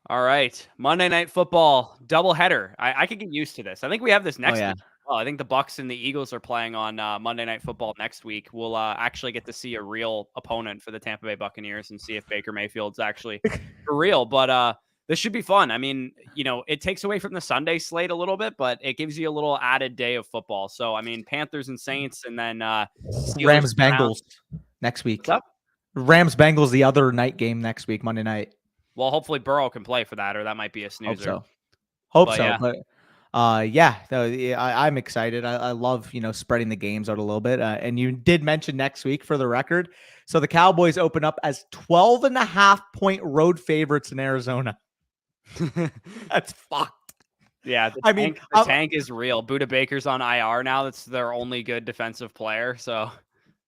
All right. Monday Night Football doubleheader. I could get used to this. I think we have this next week. Well, I think the Bucks and the Eagles are playing on Monday Night Football next week. We'll actually get to see a real opponent for the Tampa Bay Buccaneers and see if Baker Mayfield's actually for real. But this should be fun. I mean, it takes away from the Sunday slate a little bit, but it gives you a little added day of football. So, I mean, Panthers and Saints, and then Rams Bengals next week. Rams Bengals the other night game next week, Monday night. Well, hopefully Burrow can play for that, or that might be a snoozer. Hope so. But I'm excited. I love, spreading the games out a little bit. And you did mention next week for the record. So the Cowboys open up as 12.5-point road favorites in Arizona. That's fucked. Yeah. The tank is real. Budda Baker's on IR now. That's their only good defensive player. So,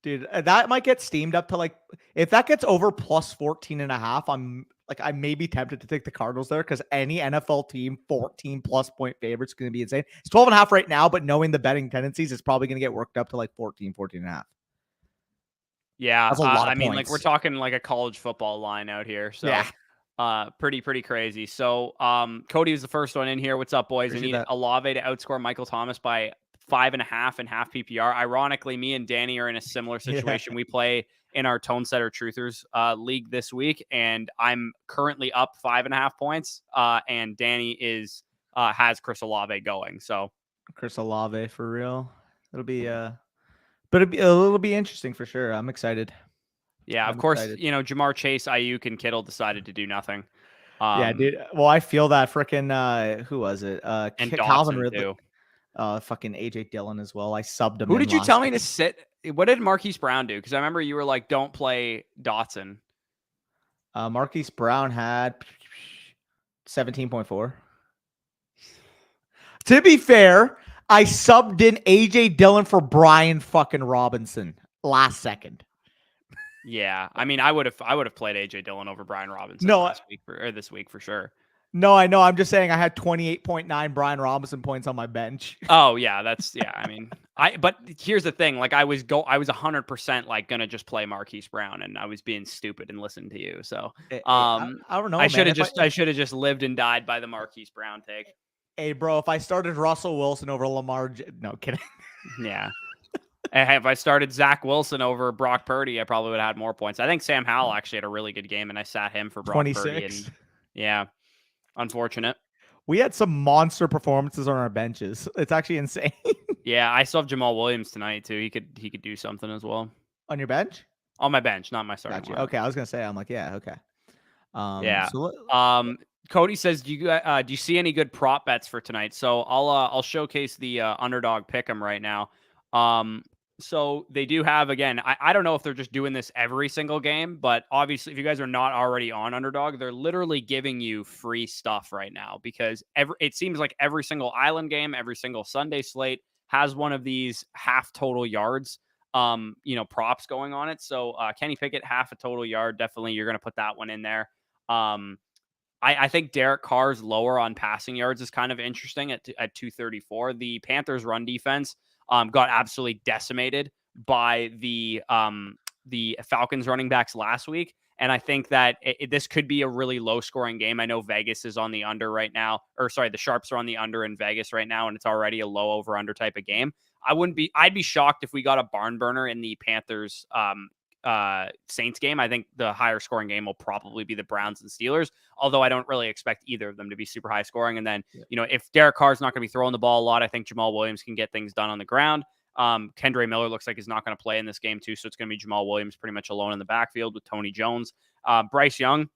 dude, that might get steamed up to if that gets over plus 14.5, I may be tempted to take the Cardinals there because any NFL team 14+ point favorites going to be insane. It's 12.5 right now, but knowing the betting tendencies, it's probably going to get worked up to 14.5. Yeah, that's a lot of points. We're talking like a college football line out here. So yeah, pretty crazy. So Cody was the first one in here. What's up, boys? I need Olave to outscore Michael Thomas by 5.5 and half PPR. Ironically, me and Danny are in a similar situation. We play in our Tone Setter Truthers league this week, and I'm currently up 5.5 points. And Danny has Chris Olave going. So Chris Olave for real. It'll be but it'll be interesting for sure. I'm excited. Yeah, of course. Jamar Chase, Ayuk, and Kittle decided to do nothing. Yeah, dude. Well, I feel that freaking who was it? And Calvin Ridley. Too. Fucking AJ Dillon as well. I subbed him. Who did you tell me to sit? What did Marquise Brown do? Because I remember you were like, "Don't play Dotson." Marquise Brown had 17.4. To be fair, I subbed in AJ Dillon for Brian fucking Robinson last second. Yeah, I mean, I would have played AJ Dillon over Brian Robinson this week for sure. No, I know. I'm just saying I had 28.9 Brian Robinson points on my bench. Oh yeah, I mean, but here's the thing. I was 100% gonna just play Marquise Brown, and I was being stupid and listened to you. So I don't know. I should have just lived and died by the Marquise Brown take. Hey, bro, if I started Russell Wilson over Lamar, no kidding. Yeah. If I started Zach Wilson over Brock Purdy, I probably would have had more points. I think Sam Howell actually had a really good game, and I sat him for Brock 26. Purdy. And, yeah. Unfortunate. We had some monster performances on our benches. It's actually insane. Yeah, I still have Jamal Williams tonight too. He could do something as well. On your bench? On my bench, not my starting. Okay, I was gonna say. I'm like, yeah, okay. Yeah. Cody says, do you see any good prop bets for tonight? So I'll showcase the underdog pick'em right now. So they do have, again, I don't know if they're just doing this every single game, but obviously if you guys are not already on Underdog, they're literally giving you free stuff right now because it seems like every single island game, every single Sunday slate has one of these half total yards, props going on it. So Kenny Pickett, half a total yard. Definitely you're going to put that one in there. I think Derek Carr's lower on passing yards is kind of interesting at 234. The Panthers run defense got absolutely decimated by the Falcons running backs last week. And I think that this could be a really low scoring game. I know Vegas is on the under right now, the Sharps are on the under in Vegas right now, and it's already a low over under type of game. I'd be shocked if we got a barn burner in the Panthers Saints game. I think the higher scoring game will probably be the Browns and Steelers, although I don't really expect either of them to be super high scoring. And then, if Derek Carr's not going to be throwing the ball a lot, I think Jamal Williams can get things done on the ground. Kendre Miller looks like he's not going to play in this game too. So it's going to be Jamal Williams pretty much alone in the backfield with Tony Jones. Bryce Young,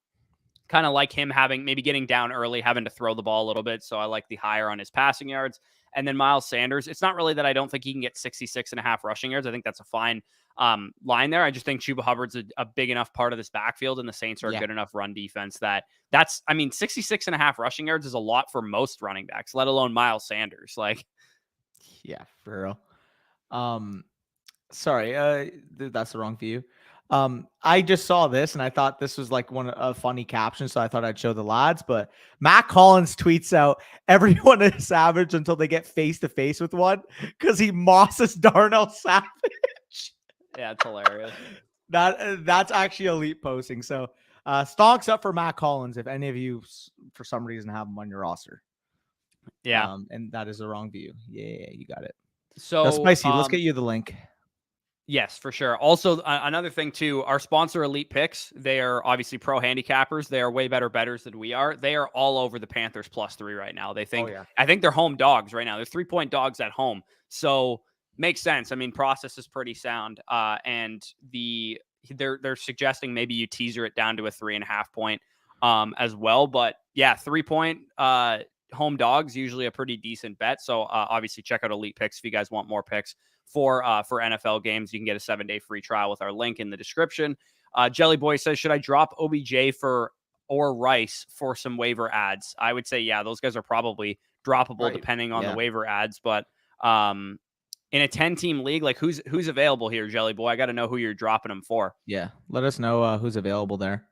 kind of like him maybe getting down early, having to throw the ball a little bit. So I like the higher on his passing yards. And then Miles Sanders, it's not really that I don't think he can get 66.5 rushing yards. I think that's a fine line there. I just think Chuba Hubbard's a big enough part of this backfield, and the Saints are a good enough run defense that's 66.5 rushing yards is a lot for most running backs, let alone Miles Sanders. Yeah, for real. Sorry, that's the wrong view. I just saw this and I thought this was a funny caption, so I thought I'd show the lads. But Matt Collins tweets out, "Everyone is savage until they get face to face with one," because he mosses Darnell Savage. Yeah, it's hilarious. That's actually elite posting. So Stonks up for Matt Collins if any of you for some reason have him on your roster. Yeah. And that is the wrong view. Yeah, you got it. So Spicy, let's get you the link. Yes, for sure. Also, another thing too, our sponsor Elite Picks, they are obviously pro handicappers. They are way better bettors than we are. They are all over the Panthers +3 right now. They think, I think they're home dogs right now. They're 3-point dogs at home. So makes sense. I mean, process is pretty sound. And they're suggesting maybe you teaser it down to a 3.5 point as well. But yeah, 3-point home dogs, usually a pretty decent bet. So obviously check out Elite Picks if you guys want more picks for NFL games. You can get a 7-day free trial with our link in the description. Jelly Boy says, should I drop OBJ or Rice for some waiver ads? I would say, yeah, those guys are probably droppable depending on the waiver ads. But in a 10-team league, like who's available here, Jelly Boy? I got to know who you're dropping them for. Yeah, let us know who's available there.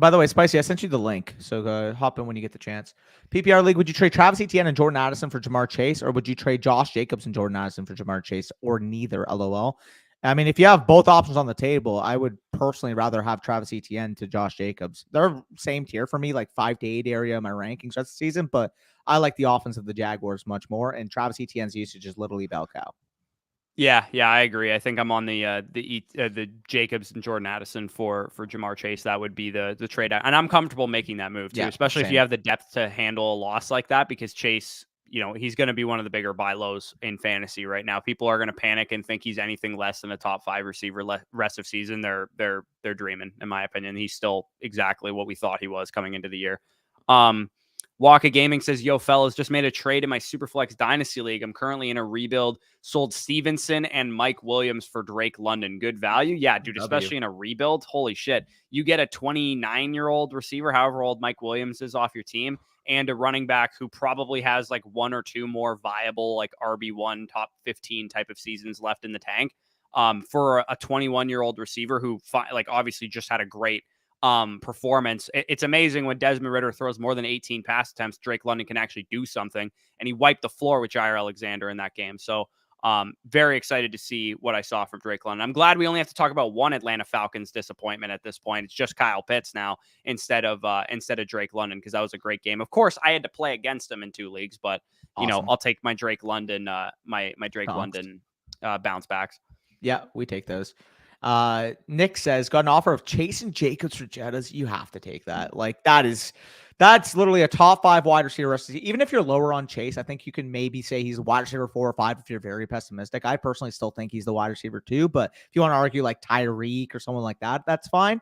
By the way, Spicy, I sent you the link, so hop in when you get the chance. PPR League, would you trade Travis Etienne and Jordan Addison for Jamar Chase, or would you trade Josh Jacobs and Jordan Addison for Jamar Chase, or neither, LOL? I mean, if you have both options on the table, I would personally rather have Travis Etienne to Josh Jacobs. They're same tier for me, like 5 to 8 area in my rankings rest of the season, but I like the offense of the Jaguars much more, and Travis Etienne's usage is literally bell cow. Yeah, I agree. I think I'm on the Jacobs and Jordan Addison for Jamar Chase. That would be the trade, and I'm comfortable making that move too, especially if you have the depth to handle a loss like that. Because Chase, he's going to be one of the bigger buy lows in fantasy right now. People are going to panic and think he's anything less than a top 5 receiver rest of season. They're dreaming, in my opinion. He's still exactly what we thought he was coming into the year. Waka Gaming says, yo, fellas, just made a trade in my Superflex Dynasty League. I'm currently in a rebuild. Sold Stevenson and Mike Williams for Drake London. Good value. Yeah, dude, especially in a rebuild. Holy shit. You get a 29-year-old receiver, however old Mike Williams is, off your team, and a running back who probably has like 1 or 2 more viable, like RB1 top 15 type of seasons left in the tank. For a 21-year-old receiver who obviously just had a great performance. It's amazing when Desmond Ridder throws more than 18 pass attempts, Drake London can actually do something, and he wiped the floor with Jair Alexander in that game. So very excited to see what I saw from Drake London. I'm glad we only have to talk about one Atlanta Falcons disappointment at this point. It's just Kyle Pitts now instead of Drake London, because that was a great game. Of course, I had to play against him in 2 leagues, but I'll take my Drake London London bounce backs. Yeah, we take those. Nick says, got an offer of Chase and Jacobs for Jettas. You have to take that. Like that's literally a top 5 wide receiver. Even if you're lower on Chase, I think you can maybe say he's a wide receiver 4 or 5 if you're very pessimistic. I personally still think he's the wide receiver 2, but if you want to argue like Tyreek or someone like that, that's fine.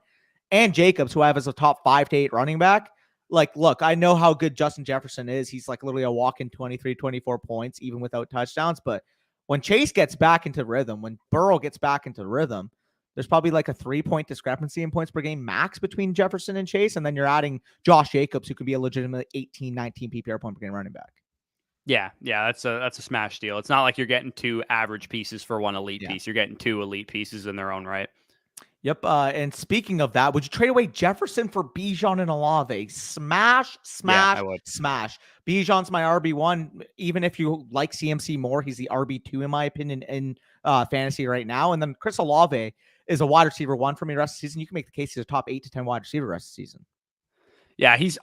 And Jacobs, who I have as a top 5 to 8 running back. Like, look, I know how good Justin Jefferson is. He's like literally a walk-in 23, 24 points, even without touchdowns. But when Chase gets back into rhythm, when Burrow gets back into rhythm, there's probably like a 3-point discrepancy in points per game max between Jefferson and Chase. And then you're adding Josh Jacobs, who could be a legitimate 18, 19 PPR point per game running back. Yeah, that's a smash deal. It's not like you're getting 2 average pieces for 1 elite piece. You're getting 2 elite pieces in their own right. Yep. And speaking of that, would you trade away Jefferson for Bijan and Olave? Smash. Bijan's my RB1. Even if you like CMC more, he's the RB2 in my opinion in fantasy right now. And then Chris Olave is a wide receiver 1 for me rest of the season. You can make the case he's a top 8 to 10 wide receiver rest of the season. Yeah, he's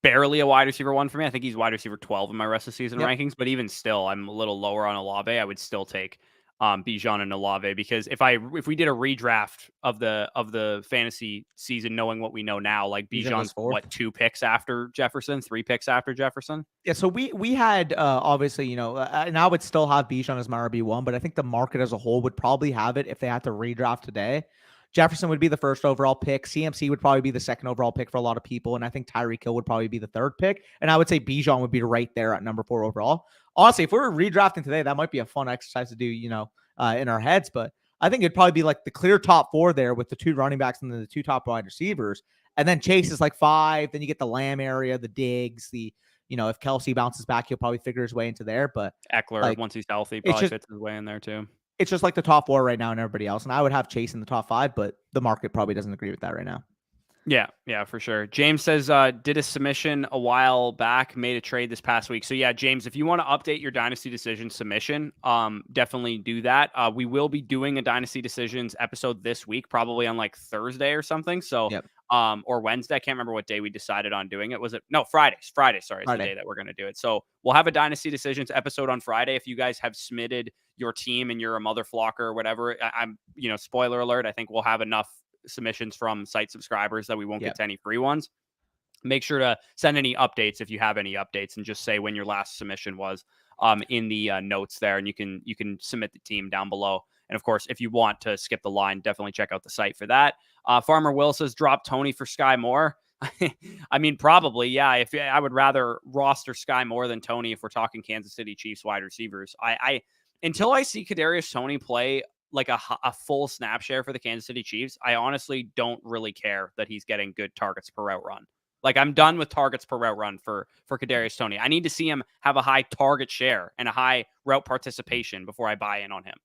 barely a wide receiver 1 for me. I think he's wide receiver 12 in my rest of the season rankings, but even still, I'm a little lower on Olave. I would still take Bijan and Olave, because if we did a redraft of the fantasy season, knowing what we know now, like Bijan's 2 picks after Jefferson, 3 picks after Jefferson. Yeah, so we had obviously, and I would still have Bijan as my RB1, but I think the market as a whole would probably have it if they had to redraft today. Jefferson would be the 1st overall pick. CMC would probably be the 2nd overall pick for a lot of people. And I think Tyreek Hill would probably be the 3rd pick. And I would say Bijan would be right there at number 4 overall. Honestly, if we were redrafting today, that might be a fun exercise to do, in our heads. But I think it'd probably be like the clear top 4 there with the 2 running backs and then the 2 top wide receivers. And then Chase is like 5. Then you get the Lamb area, the Diggs, if Kelsey bounces back, he'll probably figure his way into there. But Eckler, once he's healthy, probably fits his way in there too. It's just like the top 4 right now and everybody else. And I would have Chase in the top 5, but the market probably doesn't agree with that right now. Yeah, for sure. James says, did a submission a while back, made a trade this past week. So yeah, James, if you want to update your Dynasty Decisions submission, definitely do that. We will be doing a Dynasty Decisions episode this week, probably on like Thursday or something. So, Yep. Or Wednesday. I can't remember what day we decided on doing it. Was it? No, Friday. Friday, sorry, is the day that we're going to do it. So we'll have a Dynasty Decisions episode on Friday. If you guys have submitted your team and you're a mother flocker or whatever, I'm, spoiler alert, I think we'll have enough submissions from site subscribers that we won't get to any free ones. Make sure to send any updates if you have any updates, and just say when your last submission was in the notes there, and you can submit the team down below. And of course, if you want to skip the line, definitely check out the site for that. Farmer Will says, drop Tony for Sky Moore. I mean, probably, yeah. If I would rather roster Sky Moore than Tony if we're talking Kansas City Chiefs wide receivers. I until I see Kadarius Toney play like a full snap share for the Kansas City Chiefs, I honestly don't really care that he's getting good targets per route run. Like, I'm done with targets per route run for Kadarius Toney. I need to see him have a high target share and a high route participation before I buy in on him.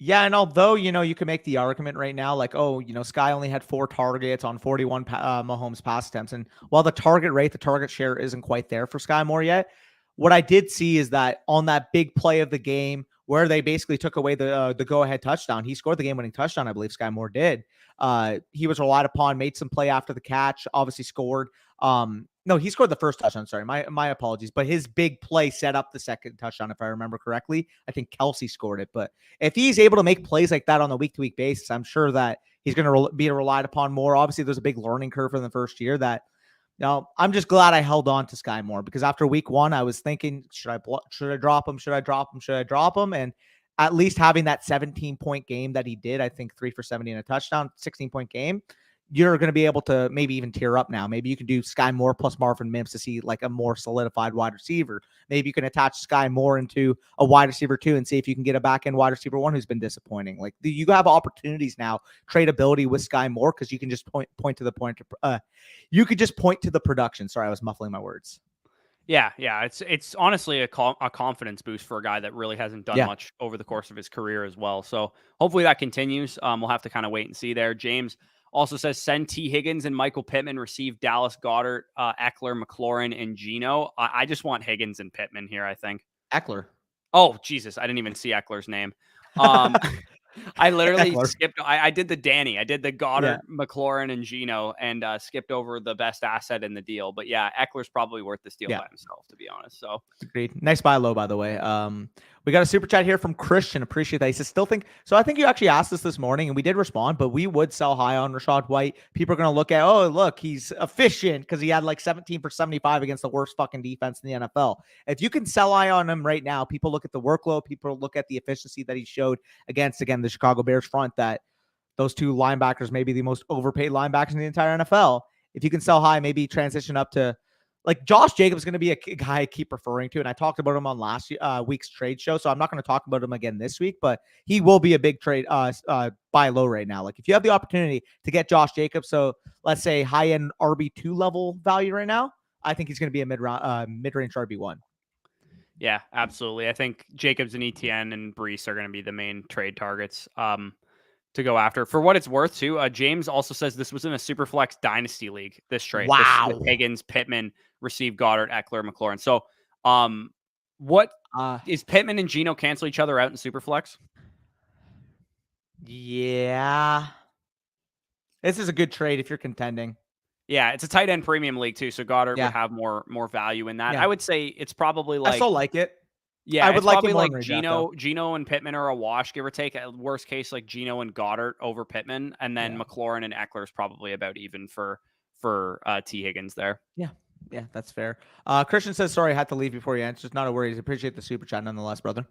Yeah, and although, you can make the argument right now, like, oh, Sky only had 4 targets on 41 Mahomes pass attempts. And while the target rate, the target share isn't quite there for Sky Moore yet, what I did see is that on that big play of the game where they basically took away the go-ahead touchdown, he scored the game-winning touchdown, I believe Sky Moore did. He was relied upon, made some play after the catch, obviously scored. No, he scored the first touchdown. Sorry, my apologies. But his big play set up the second touchdown, if I remember correctly. I think Kelsey scored it. But if he's able to make plays like that on a week-to-week basis, I'm sure that he's going to be relied upon more. Obviously, there's a big learning curve in the first year that, I'm just glad I held on to Sky Moore, because after week 1, I was thinking, should I drop him? Should I drop him? Should I drop him? And at least having that 17-point game that he did, I think 3 for 70 and a touchdown, 16-point game, you're going to be able to maybe even tier up now. Maybe you can do Sky Moore plus Marvin Mims to see like a more solidified wide receiver. Maybe you can attach Sky Moore into a wide receiver 2 and see if you can get a back end wide receiver 1 who's been disappointing. Like, you have opportunities now, tradability with Sky Moore, because you can just point to the point. You could just point to the production. Sorry, I was muffling my words. Yeah. It's honestly a confidence boost for a guy that really hasn't done much over the course of his career as well. So hopefully that continues. We'll have to kind of wait and see there. James also says, send T. Higgins and Michael Pittman, receive Dallas Goedert, Eckler, McLaurin, and Geno. I just want Higgins and Pittman here, I think. Eckler. Oh, Jesus. I didn't even see Eckler's name. I literally skipped. I did the Danny. I did the Goddard, McLaurin, and Geno, and skipped over the best asset in the deal. But yeah, Eckler's probably worth this deal by himself, to be honest. So agreed. Nice buy low, by the way. We got a super chat here from Christian. Appreciate that. He says, still think so. I think you actually asked us this morning, and we did respond, but we would sell high on Rachaad White. People are going to look at, oh, look, he's efficient because he had like 17 for 75 against the worst fucking defense in the NFL. If you can sell high on him right now, people look at the workload, people look at the efficiency that he showed against, again, the Chicago Bears front, that those 2 linebackers may be the most overpaid linebackers in the entire NFL. If you can sell high, maybe transition up to, like, Josh Jacobs is going to be a guy I keep referring to, and I talked about him on last week's trade show, so I'm not going to talk about him again this week, but he will be a big trade buy low right now. Like, if you have the opportunity to get Josh Jacobs, so let's say high-end RB2 level value right now, I think he's going to be a mid-range RB1. Yeah, absolutely. I think Jacobs and ETN and Brees are going to be the main trade targets to go after. For what it's worth, too, James also says this was in a Superflex Dynasty League, this trade. Wow. This is Higgins, Pittman, receive Goddard, Eckler, McLaurin. So what is Pittman and Geno cancel each other out in Superflex? Yeah. This is a good trade if you're contending. Yeah, it's a tight end premium league, too, so Goddard would have more value in that. I would say it's probably like... I still like it. Yeah, I would like probably like Geno and Pittman are a wash, give or take. At worst case, like Geno and Goddard over Pittman, and then McLaurin and Eckler is probably about even for T. Higgins there. Yeah, that's fair. Christian says, sorry, I had to leave before you answer. Not a worries. Appreciate the super chat nonetheless, brother.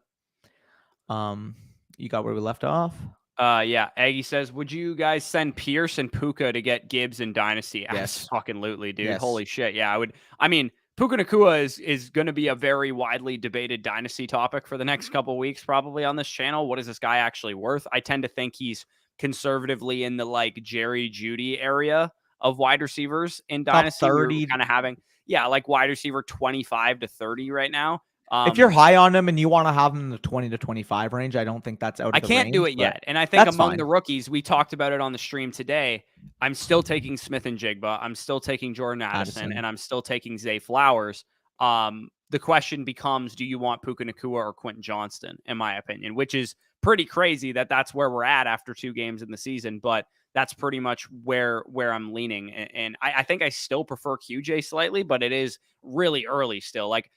You got where we left off? Yeah. Aggie says, would you guys send Pierce and Puka to get Gibbs in Dynasty? Yes. Absolutely, dude. Yes. Holy shit. Yeah, I would. I mean, Puka Nacua is going to be a very widely debated Dynasty topic for the next couple of weeks, probably on this channel. What is this guy actually worth? I tend to think he's conservatively in the like Jerry Jeudy area of wide receivers in Dynasty. Top 30. Kind of having, like wide receiver 25 to 30 right now. If you're high on him and you want to have him in the 20 to 25 range, I don't think that's out of the range. I can't do it yet. And I think among the rookies, we talked about it on the stream today. I'm still taking Smith and Jigba. I'm still taking Jordan Addison, and I'm still taking Zay Flowers. The question becomes, do you want Puka Nacua or Quentin Johnston, in my opinion, which is pretty crazy that that's where we're at after 2 games in the season. But that's pretty much where I'm leaning. And I think I still prefer QJ slightly, but it is really early still. Like,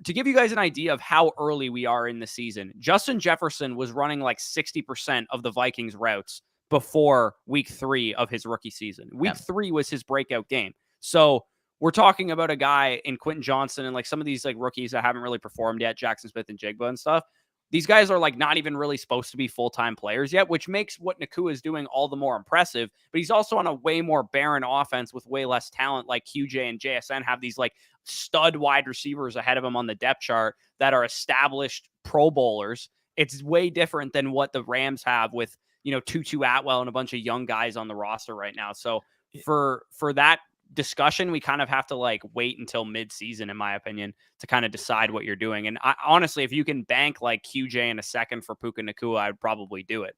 to give you guys an idea of how early we are in the season, Justin Jefferson was running like 60% of the Vikings routes before week 3 of his rookie season. Week 3 was his breakout game. So we're talking about a guy in Quentin Johnston and like some of these like rookies that haven't really performed yet, Jackson Smith and Jigba and stuff. These guys are like not even really supposed to be full-time players yet, which makes what Nacua is doing all the more impressive. But he's also on a way more barren offense with way less talent. Like QJ and JSN have these like stud wide receivers ahead of him on the depth chart that are established Pro Bowlers. It's way different than what the Rams have with, Tutu Atwell and a bunch of young guys on the roster right now. So for that discussion, we kind of have to like wait until mid-season, in my opinion, to kind of decide what you're doing. And honestly, if you can bank like QJ in a second for Puka Nacua, I'd probably do it.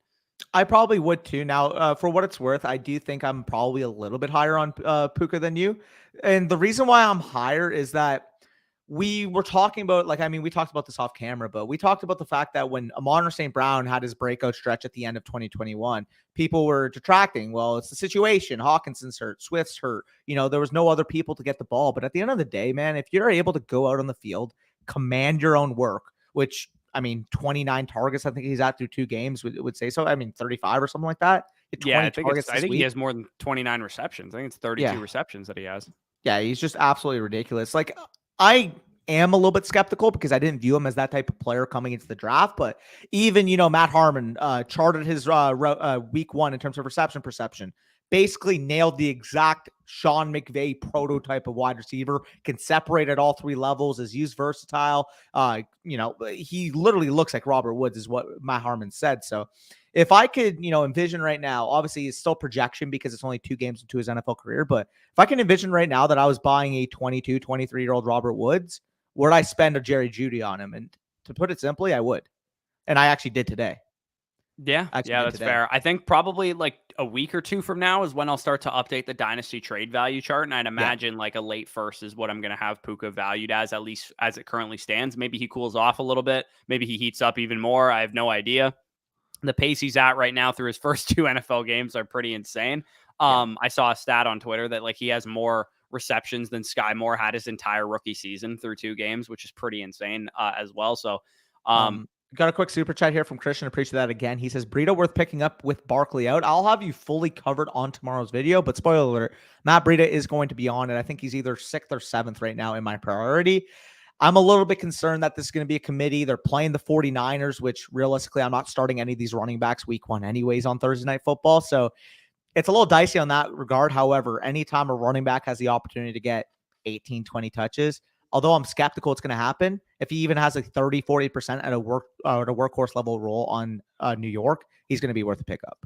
I probably would too. Now, for what it's worth, I do think I'm probably a little bit higher on Puka than you. And the reason why I'm higher is that we were talking about, we talked about this off camera, but we talked about the fact that when Amon St. Brown had his breakout stretch at the end of 2021, people were detracting. Well, it's the situation. Hawkinson's hurt. Swift's hurt. There was no other people to get the ball. But at the end of the day, man, if you're able to go out on the field, command your own work, which, 29 targets, I think he's at through 2 games would say so. 35 or something like that. I think he has more than 29 receptions. I think it's 32 receptions that he has. Yeah, he's just absolutely ridiculous. Like, I am a little bit skeptical because I didn't view him as that type of player coming into the draft. But even, Matt Harmon charted his week 1 in terms of reception perception. Basically nailed the exact Sean McVay prototype of wide receiver, can separate at all 3 levels, is used versatile. He literally looks like Robert Woods is what Matt Harmon said. So if I could, envision right now, obviously it's still projection because it's only 2 games into his NFL career. But if I can envision right now that I was buying a 22, 23-year-old Robert Woods, would I spend a Jerry Jeudy on him? And to put it simply, I would. And I actually did today. Yeah, that's fair. I think probably like a week or 2 from now is when I'll start to update the dynasty trade value chart. And I'd imagine like a late first is what I'm going to have Puka valued as, at least as it currently stands. Maybe he cools off a little bit. Maybe he heats up even more. I have no idea. The pace he's at right now through his first 2 NFL games are pretty insane. I saw a stat on Twitter that like he has more receptions than Sky Moore had his entire rookie season through 2 games, which is pretty insane as well. So, got a quick super chat here from Christian. Appreciate that again. He says, Breida worth picking up with Barkley out. I'll have you fully covered on tomorrow's video, but spoiler alert, Matt Breida is going to be on it. I think he's either 6th or 7th right now in my priority. I'm a little bit concerned that this is going to be a committee. They're playing the 49ers, which realistically, I'm not starting any of these running backs week 1 anyways on Thursday Night Football. So it's a little dicey on that regard. However, anytime a running back has the opportunity to get 18, 20 touches, although I'm skeptical it's going to happen, if he even has like 30, 40% at a workhorse level role on New York, he's going to be worth a pickup.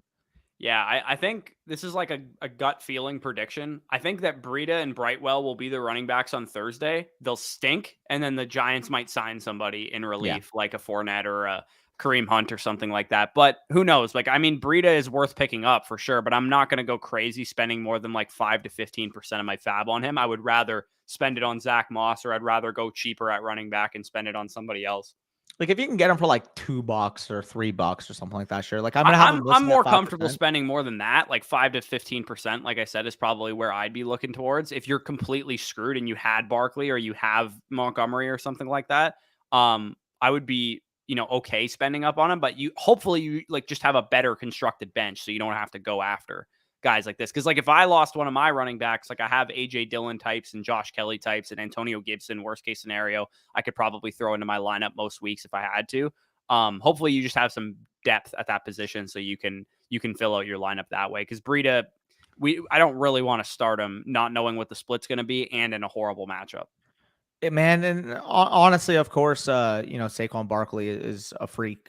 Yeah, I think this is like a gut feeling prediction. I think that Breida and Brightwell will be the running backs on Thursday. They'll stink, and then the Giants might sign somebody in relief, like a Fournette or a Kareem Hunt or something like that. But who knows? Like, Breida is worth picking up for sure, but I'm not going to go crazy spending more than like 5 to 15% of my fab on him. I would rather spend it on Zach Moss, or I'd rather go cheaper at running back and spend it on somebody else. Like if you can get him for like $2 or $3 or something like that, sure. Like I'm more comfortable spending more than that. Like 5 to 15%, like I said, is probably where I'd be looking towards. If you're completely screwed and you had Barkley or you have Montgomery or something like that, I would be, okay spending up on him. But hopefully you like just have a better constructed bench so you don't have to go after guys like this. Because like if I lost one of my running backs, like I have AJ Dillon types and Josh Kelly types and Antonio Gibson, worst case scenario, I could probably throw into my lineup most weeks if I had to. Hopefully you just have some depth at that position so you can fill out your lineup that way. Because Breida, I don't really want to start him not knowing what the split's going to be and in a horrible matchup. Man, and honestly, of course, Saquon Barkley is a freak,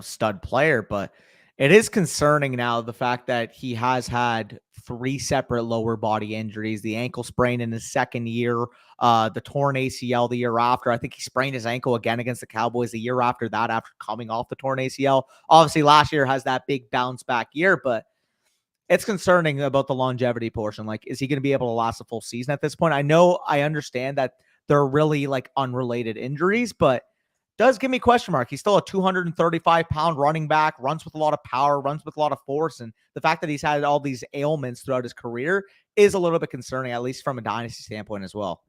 stud player, but it is concerning now the fact that he has had 3 separate lower body injuries, the ankle sprain in his second year, the torn ACL the year after. I think he sprained his ankle again against the Cowboys the year after that, after coming off the torn ACL. Obviously, last year has that big bounce back year, but it's concerning about the longevity portion. Like, is he going to be able to last a full season at this point? I understand that they're really like unrelated injuries, but does give me question mark. He's still a 235-pound running back, runs with a lot of power, runs with a lot of force. And the fact that he's had all these ailments throughout his career is a little bit concerning, at least from a dynasty standpoint as well.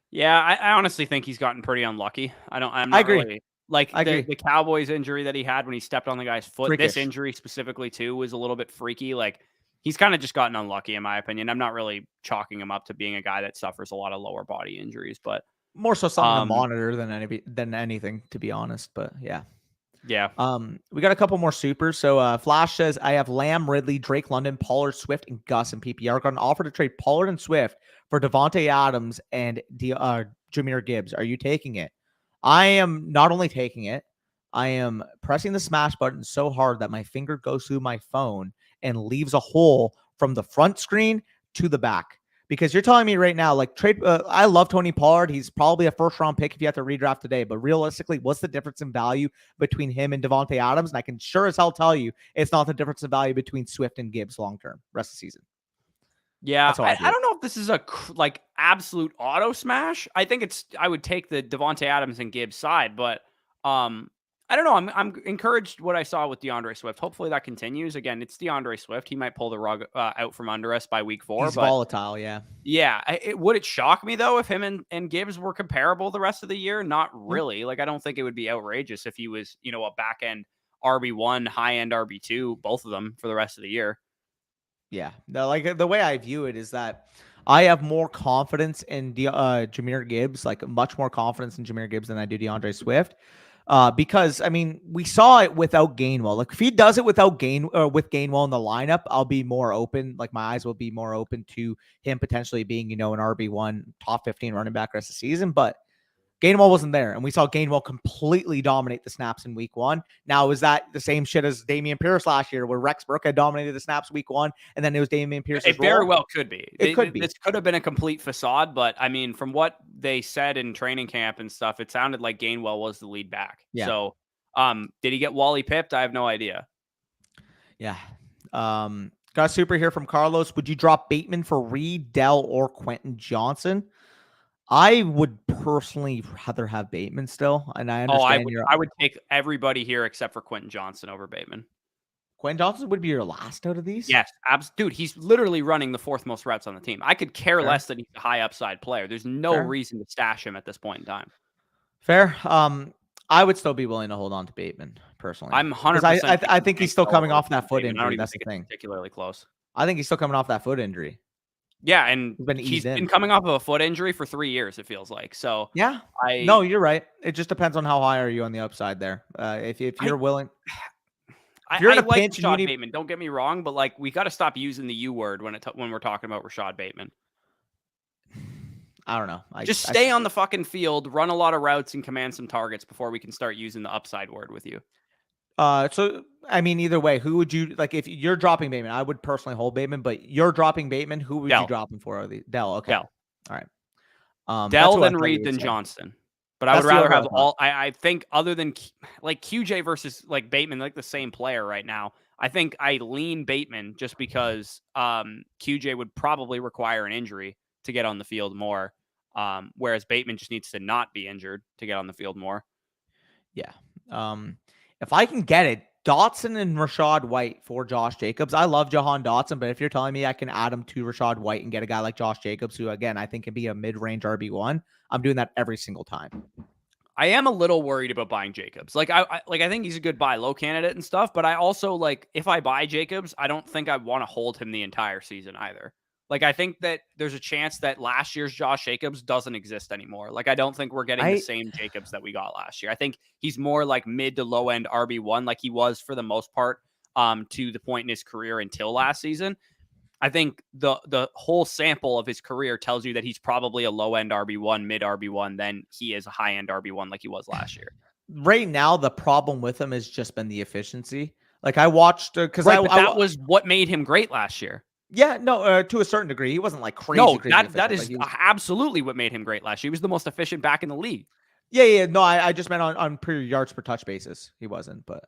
Yeah, I honestly think he's gotten pretty unlucky. I'm not agree. Really, like the Cowboys injury that he had when he stepped on the guy's foot. Freakish. This injury specifically too was a little bit freaky. Like, he's kind of just gotten unlucky in my opinion. I'm not really chalking him up to being a guy that suffers a lot of lower body injuries, but more so something to monitor than anything, to be honest. But yeah. We got a couple more supers. So Flash says, I have Lamb, Ridley, Drake London, Pollard, Swift, and Gus in PPR. Got an offer to trade Pollard and Swift for Devontae Adams and Jahmyr Gibbs. Are you taking it? I am not only taking it, I am pressing the smash button so hard that my finger goes through my phone and leaves a hole from the front screen to the back. Because you're telling me right now, like, trade. I love Tony Pollard. He's probably a first-round pick if you have to redraft today. But realistically, what's the difference in value between him and Devontae Adams? And I can sure as hell tell you it's not the difference in value between Swift and Gibbs long-term, rest of the season. Yeah, I don't know if this is a like absolute auto smash. I think I would take the Devontae Adams and Gibbs side, but I don't know. I'm encouraged what I saw with DeAndre Swift. Hopefully that continues. Again, it's DeAndre Swift. He might pull the rug out from under us by week 4. He's volatile, yeah. Yeah. Would it shock me, though, if him and Gibbs were comparable the rest of the year? Not really. Like, I don't think it would be outrageous if he was, a back-end RB1, high-end RB2, both of them for the rest of the year. Yeah. No, like, the way I view it is that I have more confidence in Jahmyr Gibbs, like much more confidence in Jahmyr Gibbs than I do DeAndre Swift. Because I mean, we saw it without Gainwell. Like, if he does it without with Gainwell in the lineup, I'll be more open. Like, my eyes will be more open to him potentially being, an RB1 top 15 running back rest of the season. But Gainwell wasn't there, and we saw Gainwell completely dominate the snaps in week 1. Now, is that the same shit as Dameon Pierce last year, where Rex Burke had dominated the snaps week 1, and then it was Dameon Pierce's It very well could be. It could be. This could have been a complete facade, but I mean, from what they said in training camp and stuff, it sounded like Gainwell was the lead back. Yeah. So, did he get Wally pipped? I have no idea. Yeah. Got a super here from Carlos. Would you drop Bateman for Reed, Dell, or Quentin Johnson? I would personally rather have Bateman still, and I understand I would take everybody here except for Quentin Johnson over Bateman. Quentin Johnson would be your last out of these? Yes, dude, he's literally running the 4th most routes on the team. I could care less that he's a high upside player. There's no reason to stash him at this point in time. Fair. I would still be willing to hold on to Bateman, personally. I'm 100%. I think he's still coming off that foot injury. That's the thing. Particularly close. I think he's still coming off that foot injury. Yeah, and he's been coming off of a foot injury for 3 years, it feels like. So yeah, no, you're right. It just depends on how high are you on the upside there. If you're willing, if you're in a pinch, Rashad Bateman. Don't get me wrong, but like, we got to stop using the U word when we're talking about Rashad Bateman. I don't know. Just stay on the fucking field, run a lot of routes, and command some targets before we can start using the upside word with you. So I mean, either way, who would you like if you're dropping Bateman? I would personally hold Bateman, but you're dropping Bateman. Who would you drop him for? Dell. Okay. Dell. All right. Dell, then Reed, then Johnston. But I would rather have all. I think other than like QJ versus like Bateman, like the same player right now. I think I lean Bateman just because QJ would probably require an injury to get on the field more, whereas Bateman just needs to not be injured to get on the field more. Yeah. If I can get it, Dotson and Rashad White for Josh Jacobs. I love Jahan Dotson, but if you're telling me I can add him to Rashad White and get a guy like Josh Jacobs, who, again, I think can be a mid-range RB1, I'm doing that every single time. I am a little worried about buying Jacobs. Like, I think he's a good buy low candidate and stuff, but I also, like, if I buy Jacobs, I don't think I want to hold him the entire season either. Like, I think that there's a chance that last year's Josh Jacobs doesn't exist anymore. Like, I don't think we're getting the same Jacobs that we got last year. I think he's more like mid to low end RB1, like he was for the most part to the point in his career until last season. I think the whole sample of his career tells you that he's probably a low end RB1, mid RB1, than he is a high end RB1 like he was last year. Right now, the problem with him has just been the efficiency. Like, I watched because that was what made him great last year. Yeah, no, to a certain degree. He wasn't like crazy, No, crazy efficient. that is absolutely what made him great last year. He was the most efficient back in the league. Yeah. No, I just meant on per yards per touch basis. He wasn't, but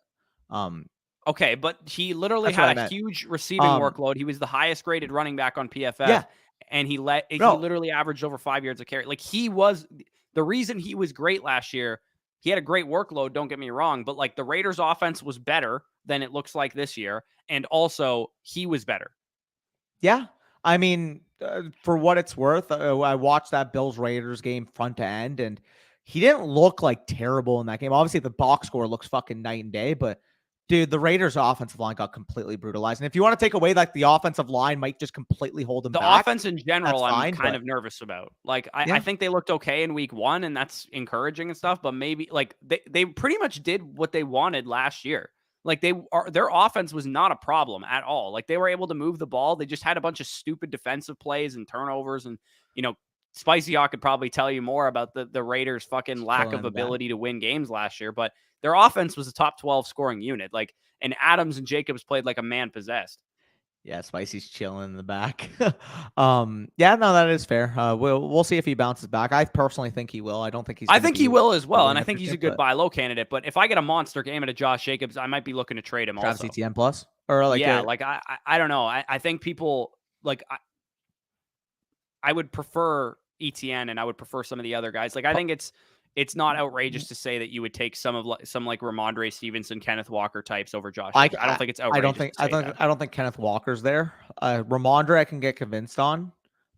okay, but he literally that's what I had a meant. huge receiving workload. He was the highest graded running back on PFF, and he literally averaged over 5 yards a carry. Like, he was the reason he was great last year. He had a great workload, don't get me wrong, but like the Raiders offense was better than it looks like this year, and also he was better. Yeah. I mean, for what it's worth, I watched that Bills Raiders game front to end, and he didn't look like terrible in that game. Obviously, the box score looks fucking night and day, but dude, the Raiders' offensive line got completely brutalized. And if you want to take away like the offensive line might just completely hold them the back, offense in general, I'm fine, kind of nervous about. Like, I think they looked okay in week 1, and that's encouraging and stuff. But maybe like they pretty much did what they wanted last year. Like, their offense was not a problem at all. Like, they were able to move the ball. They just had a bunch of stupid defensive plays and turnovers. And, Spicy Hawk could probably tell you more about the Raiders' fucking lack of ability to win games last year. But their offense was a top 12 scoring unit. Like, and Adams and Jacobs played like a man possessed. Yeah, Spicy's chilling in the back. Yeah, no, that is fair. We'll see if he bounces back. I personally think he will. I don't think he's. I think he will as well, and I think he's a good buy low candidate. But if I get a monster game at a Josh Jacobs, I might be looking to trade him. Travis also, Etienne plus or like I don't know. I think people like I would prefer Etienne, and I would prefer some of the other guys. Like, I think it's not outrageous to say that you would take some like Ramondre Stevenson, Kenneth Walker types over Josh. I don't think it's outrageous. I don't think Kenneth Walker's there. Ramondre I can get convinced on,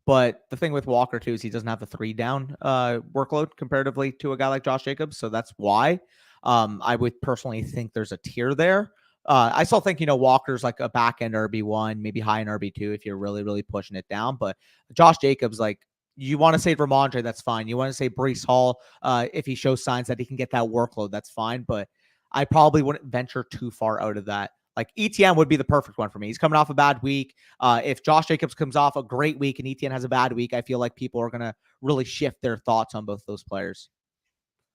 but the thing with Walker too is he doesn't have the 3 down workload comparatively to a guy like Josh Jacobs, so that's why I would personally think there's a tier there. I still think Walker's like a back end RB1, maybe high end RB2 if you're really really pushing it down, but Josh Jacobs, like, you want to say Ramondre, that's fine. You want to say Breece Hall, if he shows signs that he can get that workload, that's fine. But I probably wouldn't venture too far out of that. Like, Etienne would be the perfect one for me. He's coming off a bad week. If Josh Jacobs comes off a great week and Etienne has a bad week, I feel like people are going to really shift their thoughts on both those players.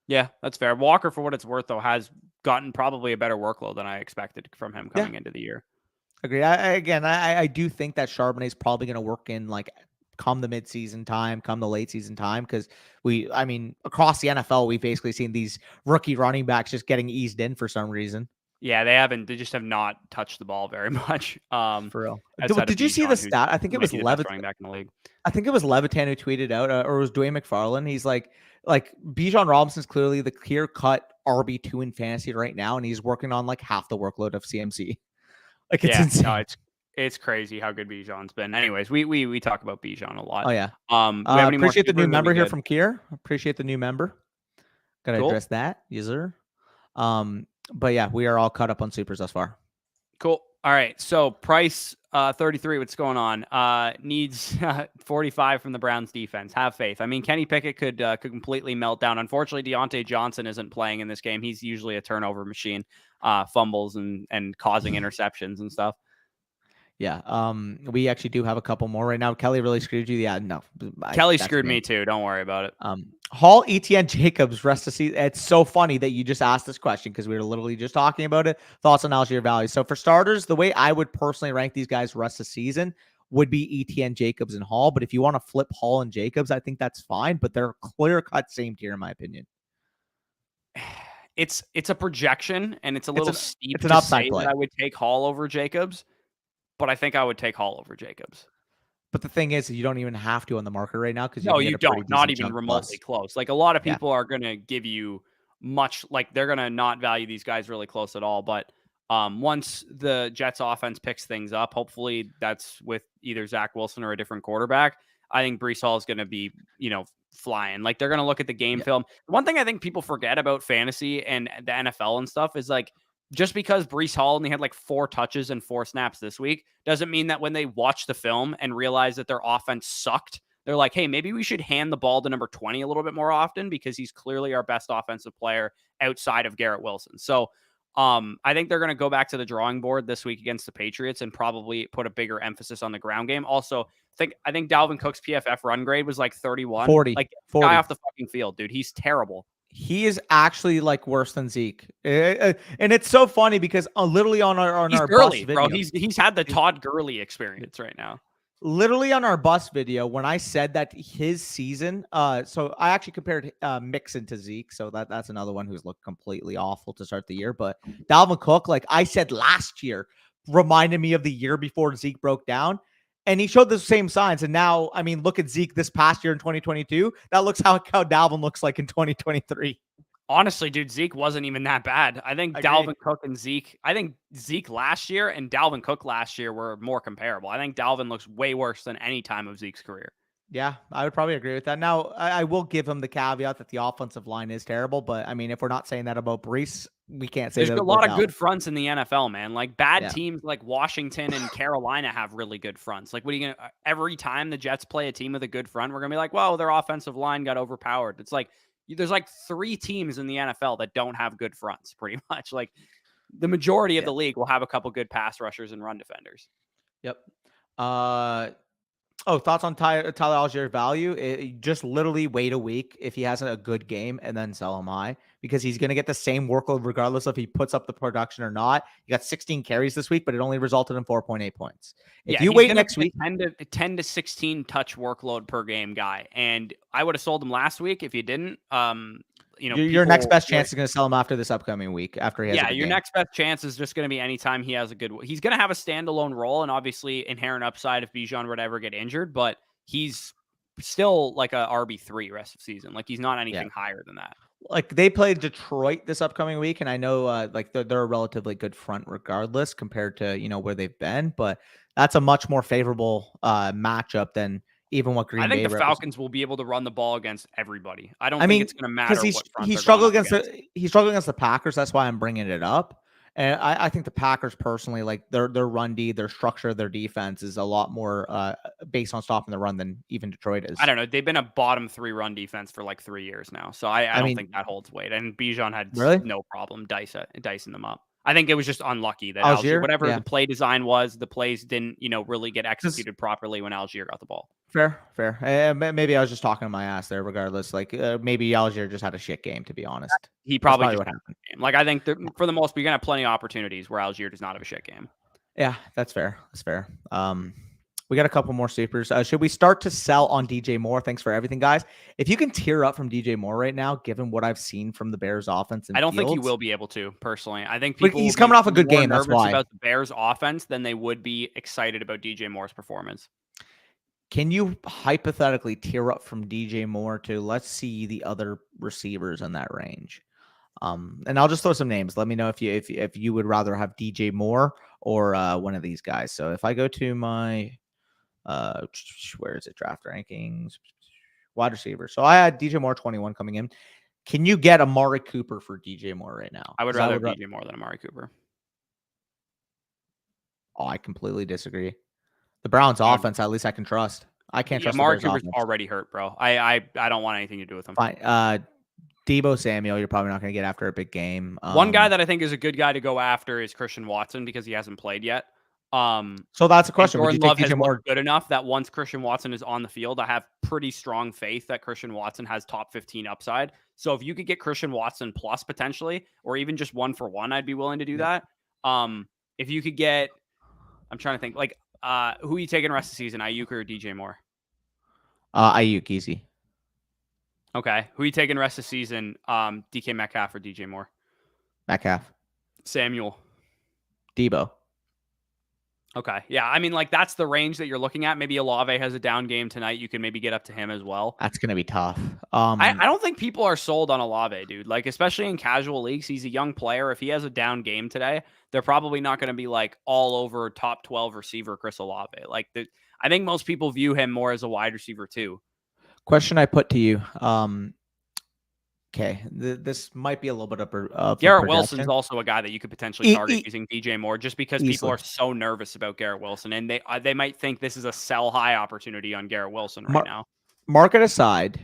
Yeah, that's fair. Walker, for what it's worth, though, has gotten probably a better workload than I expected from him coming into the year. Agree. I do think that Charbonnet is probably going to work in like come the midseason time, come the late season time, because across the NFL, we've basically seen these rookie running backs just getting eased in for some reason. Yeah, they just have not touched the ball very much. For real. Did you see the stat? I think it was Levitan back in the league. I think it was Levitan who tweeted out, or it was Dwayne McFarland. He's like Bijan Robinson's clearly the clear cut RB2 in fantasy right now, and he's working on like half the workload of CMC. Like, it's insane. No, it's crazy how good Bijan's been. Anyways, we talk about Bijan a lot. Oh yeah. Appreciate the new member here from Kier. Appreciate the new member. Gotta address that, yes sir. But yeah, we are all caught up on supers thus far. Cool. All right. So Price 33, what's going on? Needs 45 from the Browns defense. Have faith. I mean, Kenny Pickett could completely melt down. Unfortunately, Deontay Johnson isn't playing in this game. He's usually a turnover machine, fumbles and causing interceptions and stuff. Yeah. We actually do have a couple more right now. Kelly really screwed you. Yeah, no. Kelly screwed me too. Don't worry about it. Hall, Etienne, Jacobs, rest of season. It's so funny that you just asked this question because we were literally just talking about it. Thoughts on Algier Valley. So for starters, the way I would personally rank these guys rest of season would be Etienne, Jacobs, and Hall. But if you want to flip Hall and Jacobs, I think that's fine. But they're clear cut same tier in my opinion. It's a projection and it's a little steep. It's an upside play. I would take Hall over Jacobs. But I think I would take Hall over Jacobs. But the thing is, you don't even have to on the market right now because you don't. Not even remotely close. Like, a lot of people are going to give you much. Like, they're going to not value these guys really close at all. But once the Jets offense picks things up, hopefully that's with either Zach Wilson or a different quarterback. I think Breece Hall is going to be, flying. Like, they're going to look at the game film. One thing I think people forget about fantasy and the NFL and stuff is like, just because Breece Hall only had like 4 touches and 4 snaps this week doesn't mean that when they watch the film and realize that their offense sucked, they're like, hey, maybe we should hand the ball to number 20 a little bit more often because he's clearly our best offensive player outside of Garrett Wilson. So I think they're going to go back to the drawing board this week against the Patriots and probably put a bigger emphasis on the ground game. Also, I think Dalvin Cook's PFF run grade was like 31. 40. Like, 40. Guy off the fucking field, dude. He's terrible. He is actually like worse than Zeke, and it's so funny because literally on our Gurley, bus video, bro. He's had the Todd Gurley experience right now. Literally on our bus video, when I said that his season, so I actually compared Mixon to Zeke, so that's another one who's looked completely awful to start the year. But Dalvin Cook, like I said last year, reminded me of the year before Zeke broke down. And he showed the same signs. And now, I mean, look at Zeke this past year in 2022. That looks how Dalvin looks like in 2023. Honestly, dude, Zeke wasn't even that bad. I think Dalvin Cook and Zeke, I think Zeke last year and Dalvin Cook last year were more comparable. I think Dalvin looks way worse than any time of Zeke's career. Yeah, I would probably agree with that. Now, I will give him the caveat that the offensive line is terrible, but I mean, if we're not saying that about Brees, we can't say There's that. a lot of good fronts in the NFL, man. Like bad Yeah. teams like Washington and Carolina have really good fronts. Like, what are you gonna? Every time the Jets play a team with a good front, we're gonna be like, "Well, their offensive line got overpowered." It's like there's like 3 teams in the NFL that don't have good fronts, pretty much. Like the majority of the league will have a couple good pass rushers and run defenders. Yep. Thoughts on Tyler Allgeier's value? Just literally wait a week if he has a good game and then sell him high, because he's going to get the same workload regardless if he puts up the production or not. He got 16 carries this week, but it only resulted in 4.8 points. If you wait next week, 10 to 16 touch workload per game guy, and I would have sold him last week if you didn't. Your next best chance is going to sell him after this upcoming week. After he has your next best chance is just going to be anytime he has a good. He's going to have a standalone role and obviously inherent upside if Bijan would ever get injured, but he's still like a RB3 rest of season. Like he's not anything higher than that. Like they play Detroit this upcoming week, and I know like they're a relatively good front regardless compared to where they've been, but that's a much more favorable matchup than even what Green Bay. I think the Falcons will be able to run the ball against everybody. I think it's going to matter because he struggled against the Packers. That's why I'm bringing it up. And I think the Packers personally, like their run D, their structure, their defense is a lot more based on stopping the run than even Detroit is. I don't know. They've been a bottom 3 run defense for like 3 years now, so I don't think that holds weight. And Bijan had no problem dicing them up. I think it was just unlucky that Algier, whatever the play design was, the plays didn't, really get executed properly when Algier got the ball. Fair. Maybe I was just talking to my ass there. Regardless, like maybe Algier just had a shit game. To be honest, he probably just what happened. Like I think for the most, you're gonna have plenty of opportunities where Algier does not have a shit game. Yeah, that's fair. We got a couple more sleepers. Should we start to sell on DJ Moore? Thanks for everything, guys. If you can tear up from DJ Moore right now, given what I've seen from the Bears offense, and I don't think he will be able to. Personally, I think he's coming off a good game. That's why about the Bears offense than they would be excited about DJ Moore's performance. Can you hypothetically tear up from DJ Moore to, let's see, the other receivers in that range? And I'll just throw some names. Let me know if you would rather have DJ Moore or one of these guys. So if I go to my where is it, draft rankings, wide receiver. So I had DJ Moore 21 coming in. Can you get Amari Cooper for DJ Moore right now? I would rather have DJ Moore than Amari Cooper. Oh, I completely disagree. The Browns offense, at least I can trust. I can't trust Amari Cooper's already hurt, bro. I don't want anything to do with him. Fine. Debo Samuel, you're probably not going to get after a big game. One guy that I think is a good guy to go after is Christian Watson because he hasn't played yet. So that's a question. Jordan Love has looked good enough that once Christian Watson is on the field, I have pretty strong faith that Christian Watson has top 15 upside. So if you could get Christian Watson plus potentially, or even just 1-for-1, I'd be willing to do that. If you could get, I'm trying to think, like, who are you taking the rest of the season, Ayuk or DJ Moore? Ayuk, easy. Okay. Who are you taking the rest of the season, DK Metcalf or DJ Moore? Metcalf. Samuel. Debo. Okay. Yeah. I mean, like, that's the range that you're looking at. Maybe Olave has a down game tonight. You can maybe get up to him as well. That's going to be tough. I don't think people are sold on Olave, dude. Like, especially in casual leagues, he's a young player. If he has a down game today, they're probably not going to be like all over top 12 receiver Chris Olave. Like, I think most people view him more as a wide receiver too. Question I put to you. Okay, this might be a little bit of Garrett Wilson's also a guy that you could potentially target using DJ Moore, just because people are so nervous about Garrett Wilson, and they might think this is a sell high opportunity on Garrett Wilson right now. Market aside,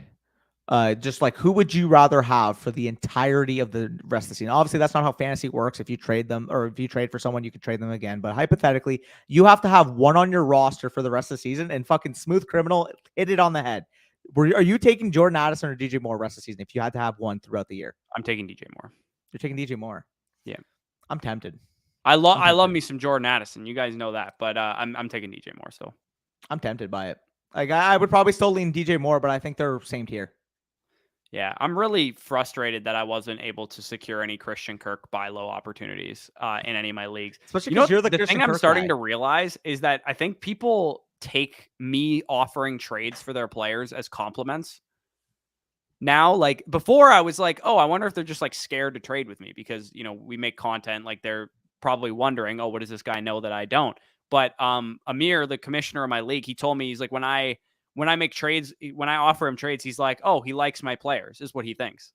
just like, who would you rather have for the entirety of the rest of the season? Obviously, that's not how fantasy works. If you trade them, or if you trade for someone, you can trade them again. But hypothetically, you have to have one on your roster for the rest of the season, and fucking Smooth Criminal hit it on the head. Are you taking Jordan Addison or DJ Moore rest of the season if you had to have one throughout the year? I'm taking DJ Moore. You're taking DJ Moore. Yeah. I'm tempted. I love me some Jordan Addison. You guys know that, but I'm taking DJ Moore. So I'm tempted by it. Like I would probably still lean DJ Moore, but I think they're same tier. Yeah, I'm really frustrated that I wasn't able to secure any Christian Kirk buy low opportunities in any of my leagues. Especially because you're the Christian thing I'm Kirk starting guy. to realize is that I think people take me offering trades for their players as compliments. Now, like before, I was like, oh, I wonder if they're just like scared to trade with me because, you know, we make content, like they're probably wondering, oh, what does this guy know that I don't? But Amir, the commissioner of my league, he told me, he's like, when I make trades, when I offer him trades, he's like, oh, he likes my players, is what he thinks.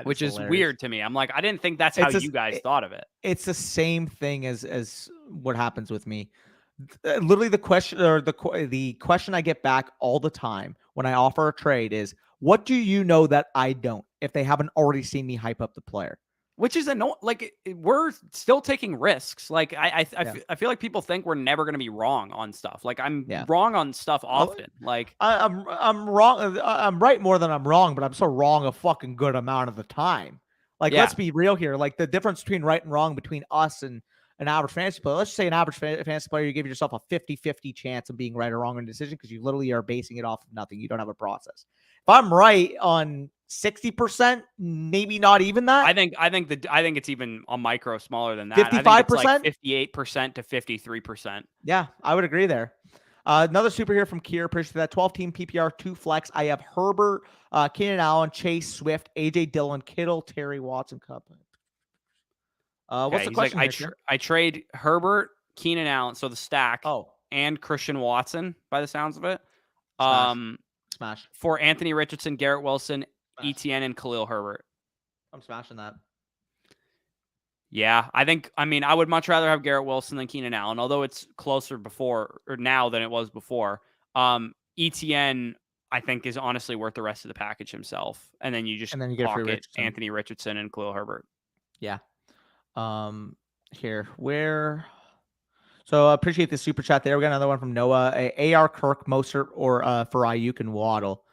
Which is weird to me. I'm like, I didn't think that's how you guys thought of it. It's the same thing as what happens with me. Literally, the question I get back all the time when I offer a trade is, what do you know that I don't? If they haven't already seen me hype up the player. Which is like we're still taking risks. Like I feel like people think we're never going to be wrong on stuff. Like I'm wrong on stuff often. Like I'm wrong. I'm right more than I'm wrong, but I'm so wrong a fucking good amount of the time. Like let's be real here. Like the difference between right and wrong between us and an average fantasy player. Let's just say an average fantasy player, you give yourself a 50-50 chance of being right or wrong on a decision because you literally are basing it off of nothing. You don't have a process. If I'm right on 60%, maybe not even that. I think it's even a micro smaller than that. 55%, like 58% to 53%. Yeah, I would agree there. Another super here from Kier. Appreciate that. 12-team PPR, 2 flex. I have Herbert, Keenan Allen, Chase, Swift, AJ Dillon, Kittle, Terry, Watson, Cup. What's the question? Like, I trade Herbert, Keenan Allen, so the stack. And Christian Watson, by the sounds of it. Smash. For Anthony Richardson, Garrett Wilson, ETN, and Khalil Herbert. I'm smashing that. Yeah, I would much rather have Garrett Wilson than Keenan Allen, although it's closer before or now than it was before. ETN, I think, is honestly worth the rest of the package himself. And then you just pocket Anthony Richardson and Khalil Herbert. Yeah. Here, where... So I appreciate the super chat there. We got another one from Noah. AR, Kirk, Mostert, or for Ayuk and Waddle.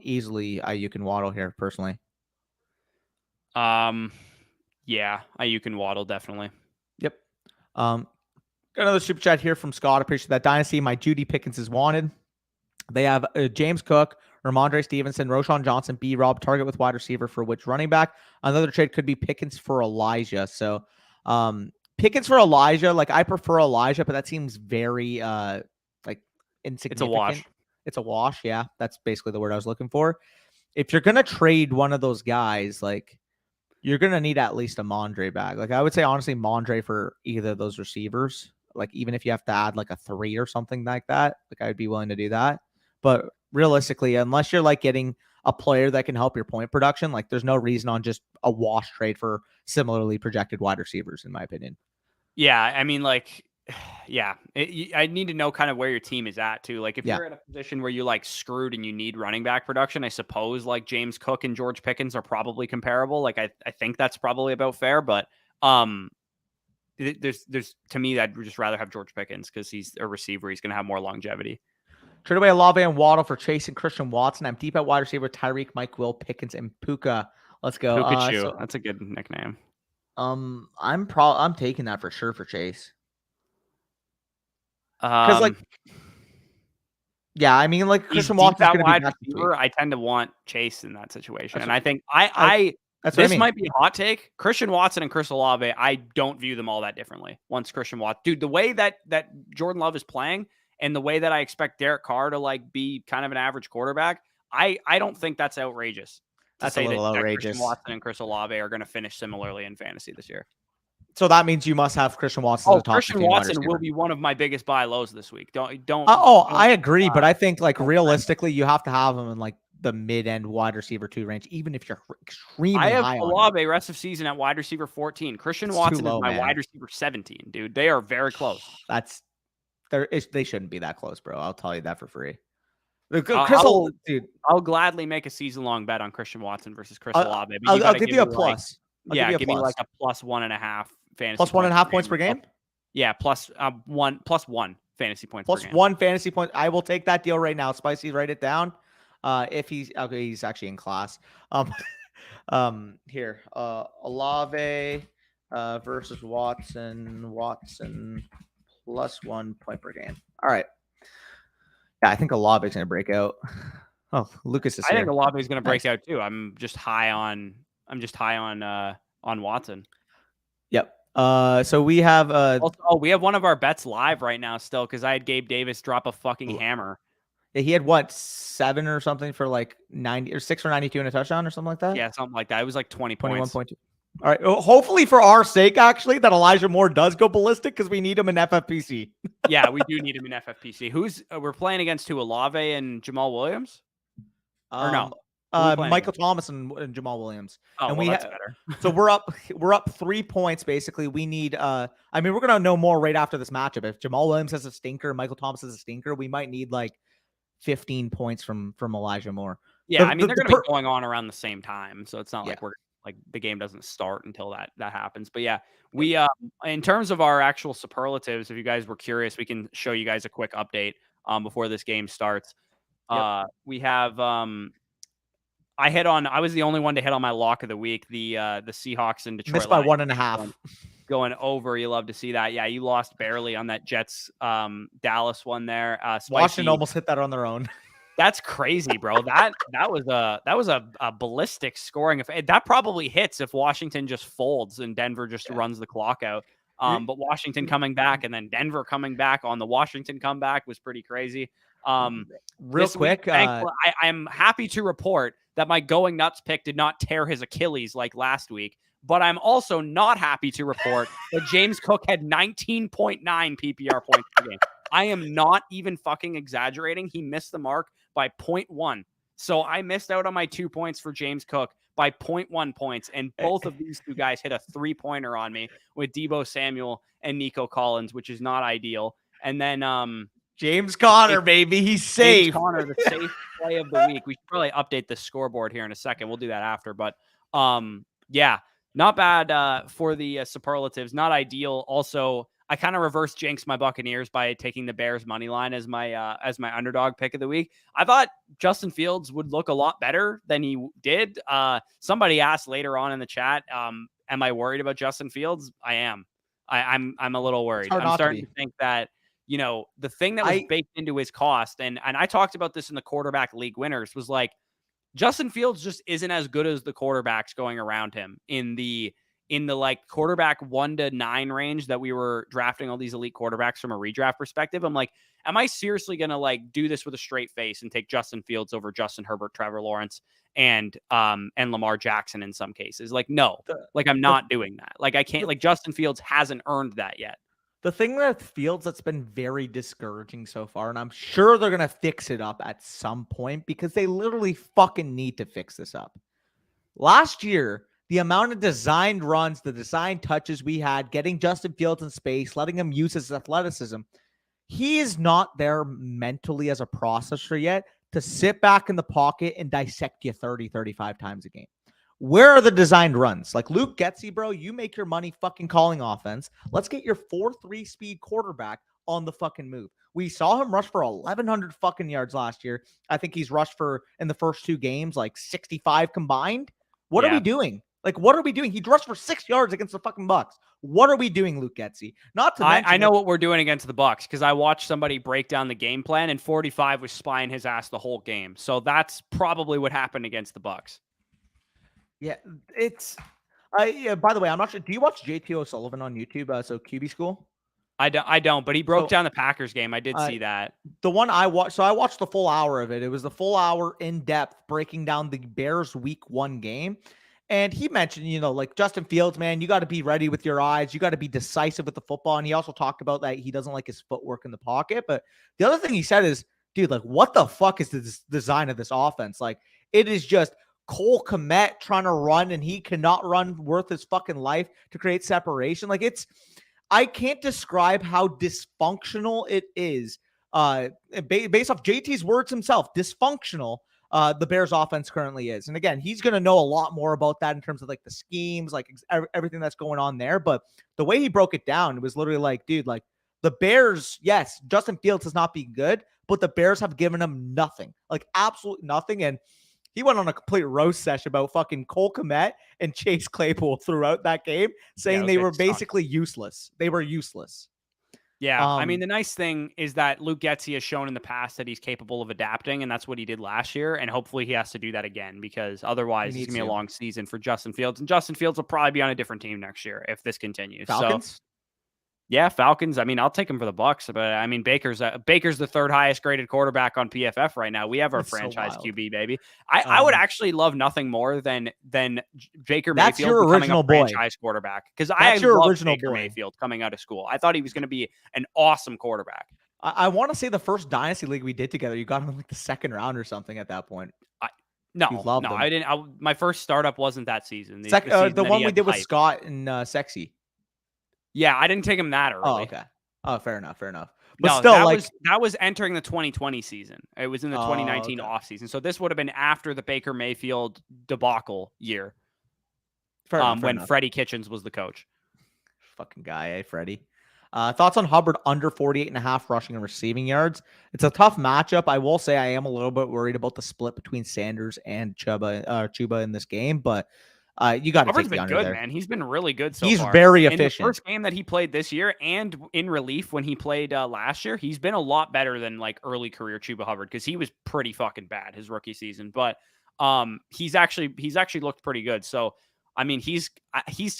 Easily Ayuk and Waddle here, personally. Yeah, Ayuk and Waddle, definitely. Yep. Got another super chat here from Scott. Appreciate that. Dynasty, my Judy Pickens is wanted. They have James Cook, Ramondre Stevenson, Roschon Johnson, B-Rob, target with wide receiver for which running back. Another trade could be Pickens for Elijah. So, Pickens for Elijah, like I prefer Elijah, but that seems very like insignificant. It's a wash. It's a wash, yeah. That's basically the word I was looking for. If you're gonna trade one of those guys, like you're gonna need at least a Mondre back. Like I would say honestly, Mondre for either of those receivers. Like even if you have to add like a 3 or something like that, like I would be willing to do that. But realistically, unless you're like getting a player that can help your point production, like there's no reason on just a wash trade for similarly projected wide receivers, in my opinion. Yeah, I mean, like, yeah, I need to know kind of where your team is at too. Like, if you're in a position where you're like screwed and you need running back production, I suppose like James Cook and George Pickens are probably comparable. Like, I think that's probably about fair. But there's to me, I'd just rather have George Pickens because he's a receiver. He's going to have more longevity. Trade away Olave and Waddle for Chase and Christian Watson. I'm deep at wide receiver. Tyreek, Mike Will, Pickens, and Puka. Let's go. Pikachu. That's a good nickname. I'm taking that for sure for Chase. Because I mean, like Christian Watson wide receiver. I tend to want Chase in that situation, and I think this might be a hot take. Christian Watson and Chris Olave, I don't view them all that differently. Once Christian Watson, dude, the way that Jordan Love is playing. And the way that I expect Derek Carr to like be kind of an average quarterback, I don't think that's outrageous. That's a little outrageous. Christian Watson and Chris Olave are going to finish similarly in fantasy this year. So that means you must have Christian Watson. Oh, Christian Watson will be one of my biggest buy lows this week. Don't. I agree, but I think like realistically, you have to have him in like the mid-end wide receiver 2 range, even if you're extremely high. I have Olave rest of season at wide receiver 14. Christian Watson is my wide receiver 17, dude. They are very close. They shouldn't be that close, bro. I'll tell you that for free. I'll gladly make a season-long bet on Christian Watson versus Chris Olave. I'll give you a plus. Give me like a +1.5 fantasy. +1.5 points per game? Yeah, plus 1. fantasy points plus per game. 1 fantasy point. I will take that deal right now. Spicy, write it down. If he's okay, he's actually in class. Here, Olave versus Watson plus 1 point per game. All right. Yeah, I think Olave is going to break out. Oh, Lucas is here. I think Olave is going to break out too. I'm just high on Watson. Yep. So we have also, we have one of our bets live right now still because I had Gabe Davis drop a fucking hammer. Yeah, he had what, 7 or something for like 90 or 6 or 92 in a touchdown or something like that. Yeah, something like that. It was like 21.2. All right. Well, hopefully for our sake, actually, that Elijah Moore does go ballistic because we need him in FFPC. Yeah, we do need him in FFPC. Who's we're playing against? Who? Olave and Jamal Williams? Or no? Michael Thomas and Jamal Williams. Oh, and well, that's better. So we're up 3 points basically. We need I mean, we're gonna know more right after this matchup. If Jamal Williams has a stinker, Michael Thomas has a stinker, we might need like 15 points from Elijah Moore. Yeah, I mean they're gonna be going on around the same time, so it's not like we're like the game doesn't start until that happens. But yeah, we in terms of our actual superlatives, if you guys were curious, we can show you guys a quick update before this game starts. We have I was the only one to hit on my lock of the week, the Seahawks in Detroit. Missed by 1.5. Going over. You love to see that. Yeah, you lost barely on that Jets Dallas one there. Washington almost hit that on their own. That's crazy, bro. That was a ballistic scoring. That probably hits if Washington just folds and Denver just runs the clock out. But Washington coming back and then Denver coming back on the Washington comeback was pretty crazy. Real quick, I'm happy to report that my going nuts pick did not tear his Achilles like last week. But I'm also not happy to report that James Cook had 19.9 PPR points per game. I am not even fucking exaggerating. He missed the mark by 0.1. So I missed out on my 2 points for James Cook by 0.1 points. And both of these two guys hit a 3-pointer on me with Deebo Samuel and Nico Collins, which is not ideal. And then James Conner, baby. He's safe. James Conner, the safe play of the week. We should probably update the scoreboard here in a second. We'll do that after. But yeah. Not bad for the superlatives. Not ideal. Also, I kind of reverse jinxed my Buccaneers by taking the Bears money line as my underdog pick of the week. I thought Justin Fields would look a lot better than he did. Somebody asked later on in the chat, am I worried about Justin Fields? I am. I'm a little worried. I'm starting to think that, you know, the thing that was baked into his cost, and I talked about this in the quarterback league winners, was like, Justin Fields just isn't as good as the quarterbacks going around him in the like quarterback 1 to 9 range that we were drafting all these elite quarterbacks from a redraft perspective. I'm like, am I seriously going to like do this with a straight face and take Justin Fields over Justin Herbert, Trevor Lawrence, and Lamar Jackson in some cases? Like, no, like I'm not doing that. Like I can't, like Justin Fields hasn't earned that yet. The thing with Fields that's been very discouraging so far, and I'm sure they're going to fix it up at some point because they literally fucking need to fix this up. Last year, the amount of designed runs, the design touches we had, getting Justin Fields in space, letting him use his athleticism, he is not there mentally as a processor yet to sit back in the pocket and dissect you 30, 35 times a game. Where are the designed runs? Like Luke Getsy, bro, you make your money fucking calling offense. Let's get your 4.3 speed quarterback on the fucking move. We saw him rush for 1,100 fucking yards last year. I think he's rushed for, in the first 2 games, like 65 combined. What are we doing? Like, what are we doing? He rushed for 6 yards against the fucking Bucks. What are we doing, Luke Getsy? Not to mention, I know what we're doing against the Bucks because I watched somebody break down the game plan, and 45 was spying his ass the whole game. So that's probably what happened against the Bucks. Yeah, it's. By the way, I'm not sure. Do you watch JT O'Sullivan on YouTube? So QB School. I don't, but he broke down the Packers game. I did see that. The one I watched. So I watched the full hour of it. It was the full hour in depth breaking down the Bears Week 1 game. And he mentioned, you know, like Justin Fields, man, you got to be ready with your eyes. You got to be decisive with the football. And he also talked about that he doesn't like his footwork in the pocket. But the other thing he said is, dude, like, what the fuck is the design of this offense? Like, it is just Cole Kmet trying to run, and he cannot run worth his fucking life to create separation. Like, it's, I can't describe how dysfunctional it is. Based off JT's words himself, dysfunctional. The Bears offense currently is. And again, he's going to know a lot more about that in terms of like the schemes, like everything that's going on there. But the way he broke it down, it was literally like, dude, like The Bears, yes, Justin Fields has not been good, but the Bears have given him nothing, like absolutely nothing. And he went on a complete roast session about fucking Cole Kmet and Chase Claypool throughout that game, saying they were basically useless. They were useless. Yeah, I mean, the nice thing is that Luke Getsy has shown in the past that he's capable of adapting, and that's what he did last year, and hopefully he has to do that again, because otherwise it's going to be a long season for Justin Fields, and Justin Fields will probably be on a different team next year if this continues. Falcons? So, yeah, Falcons. I mean, I'll take him for the Bucks, but I mean, Baker's the third highest graded quarterback on PFF right now. We have our franchise QB, baby. I would actually love nothing more than Baker Mayfield becoming a franchise quarterback, because I love Baker Mayfield coming out of school. I thought he was going to be an awesome quarterback. I want to say the first Dynasty League we did together, you got him in like the second round or something at that point. I didn't. My first startup wasn't that season. The one we did with Scott and Sexy. Yeah, I didn't take him that early. Oh, okay. Oh, fair enough. But no, still, that was entering the 2020 season. It was in the 2019 offseason. So this would have been after the Baker Mayfield debacle year. When Freddie Kitchens was the coach. Fucking guy, Freddie. Thoughts on Hubbard under 48.5 rushing and receiving yards? It's a tough matchup. I will say I am a little bit worried about the split between Sanders and Chuba in this game, but you got to take the under there. Man. He's been really good so far. He's very efficient. In the first game that he played this year and in relief when he played last year, he's been a lot better than like early career Chuba Hubbard, because he was pretty fucking bad his rookie season. But he's actually looked pretty good. So I mean, he's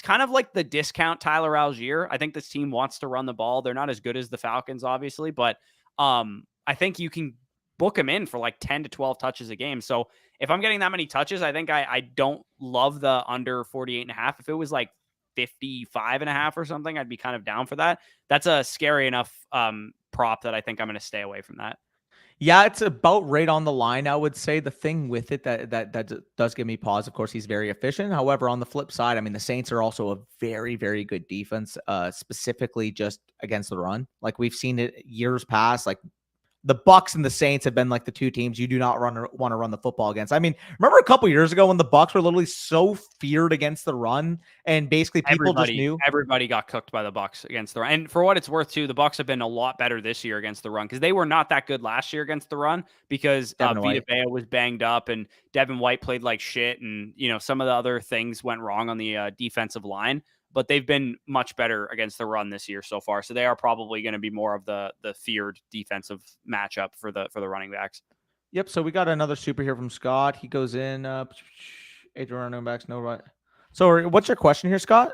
kind of like the discount Tyler Algier. I think this team wants to run the ball. They're not as good as the Falcons, obviously, but I think you can book him in for like 10 to 12 touches a game. So if I'm getting that many touches, I think I don't love the under 48.5. If it was like 55.5 or something, I'd be kind of down for that. That's a scary enough prop that I think I'm going to stay away from that. Yeah, it's about right on the line, I would say. The thing with it that does give me pause, of course, he's very efficient. However, on the flip side, I mean, the Saints are also a very, very good defense, specifically just against the run. Like we've seen it years past, like the Bucks and the Saints have been like the two teams you do not want to run the football against. I mean, remember a couple years ago when the Bucks were literally so feared against the run, and basically people just knew everybody got cooked by the Bucks against the run. And for what it's worth, too, the Bucks have been a lot better this year against the run, because they were not that good last year against the run, because Vita Vea was banged up and Devin White played like shit, and some of the other things went wrong on the defensive line. But they've been much better against the run this year so far. So they are probably going to be more of the feared defensive matchup for the running backs. Yep. So we got another super here from Scott. He goes in, 8 running backs, no right. So what's your question here, Scott?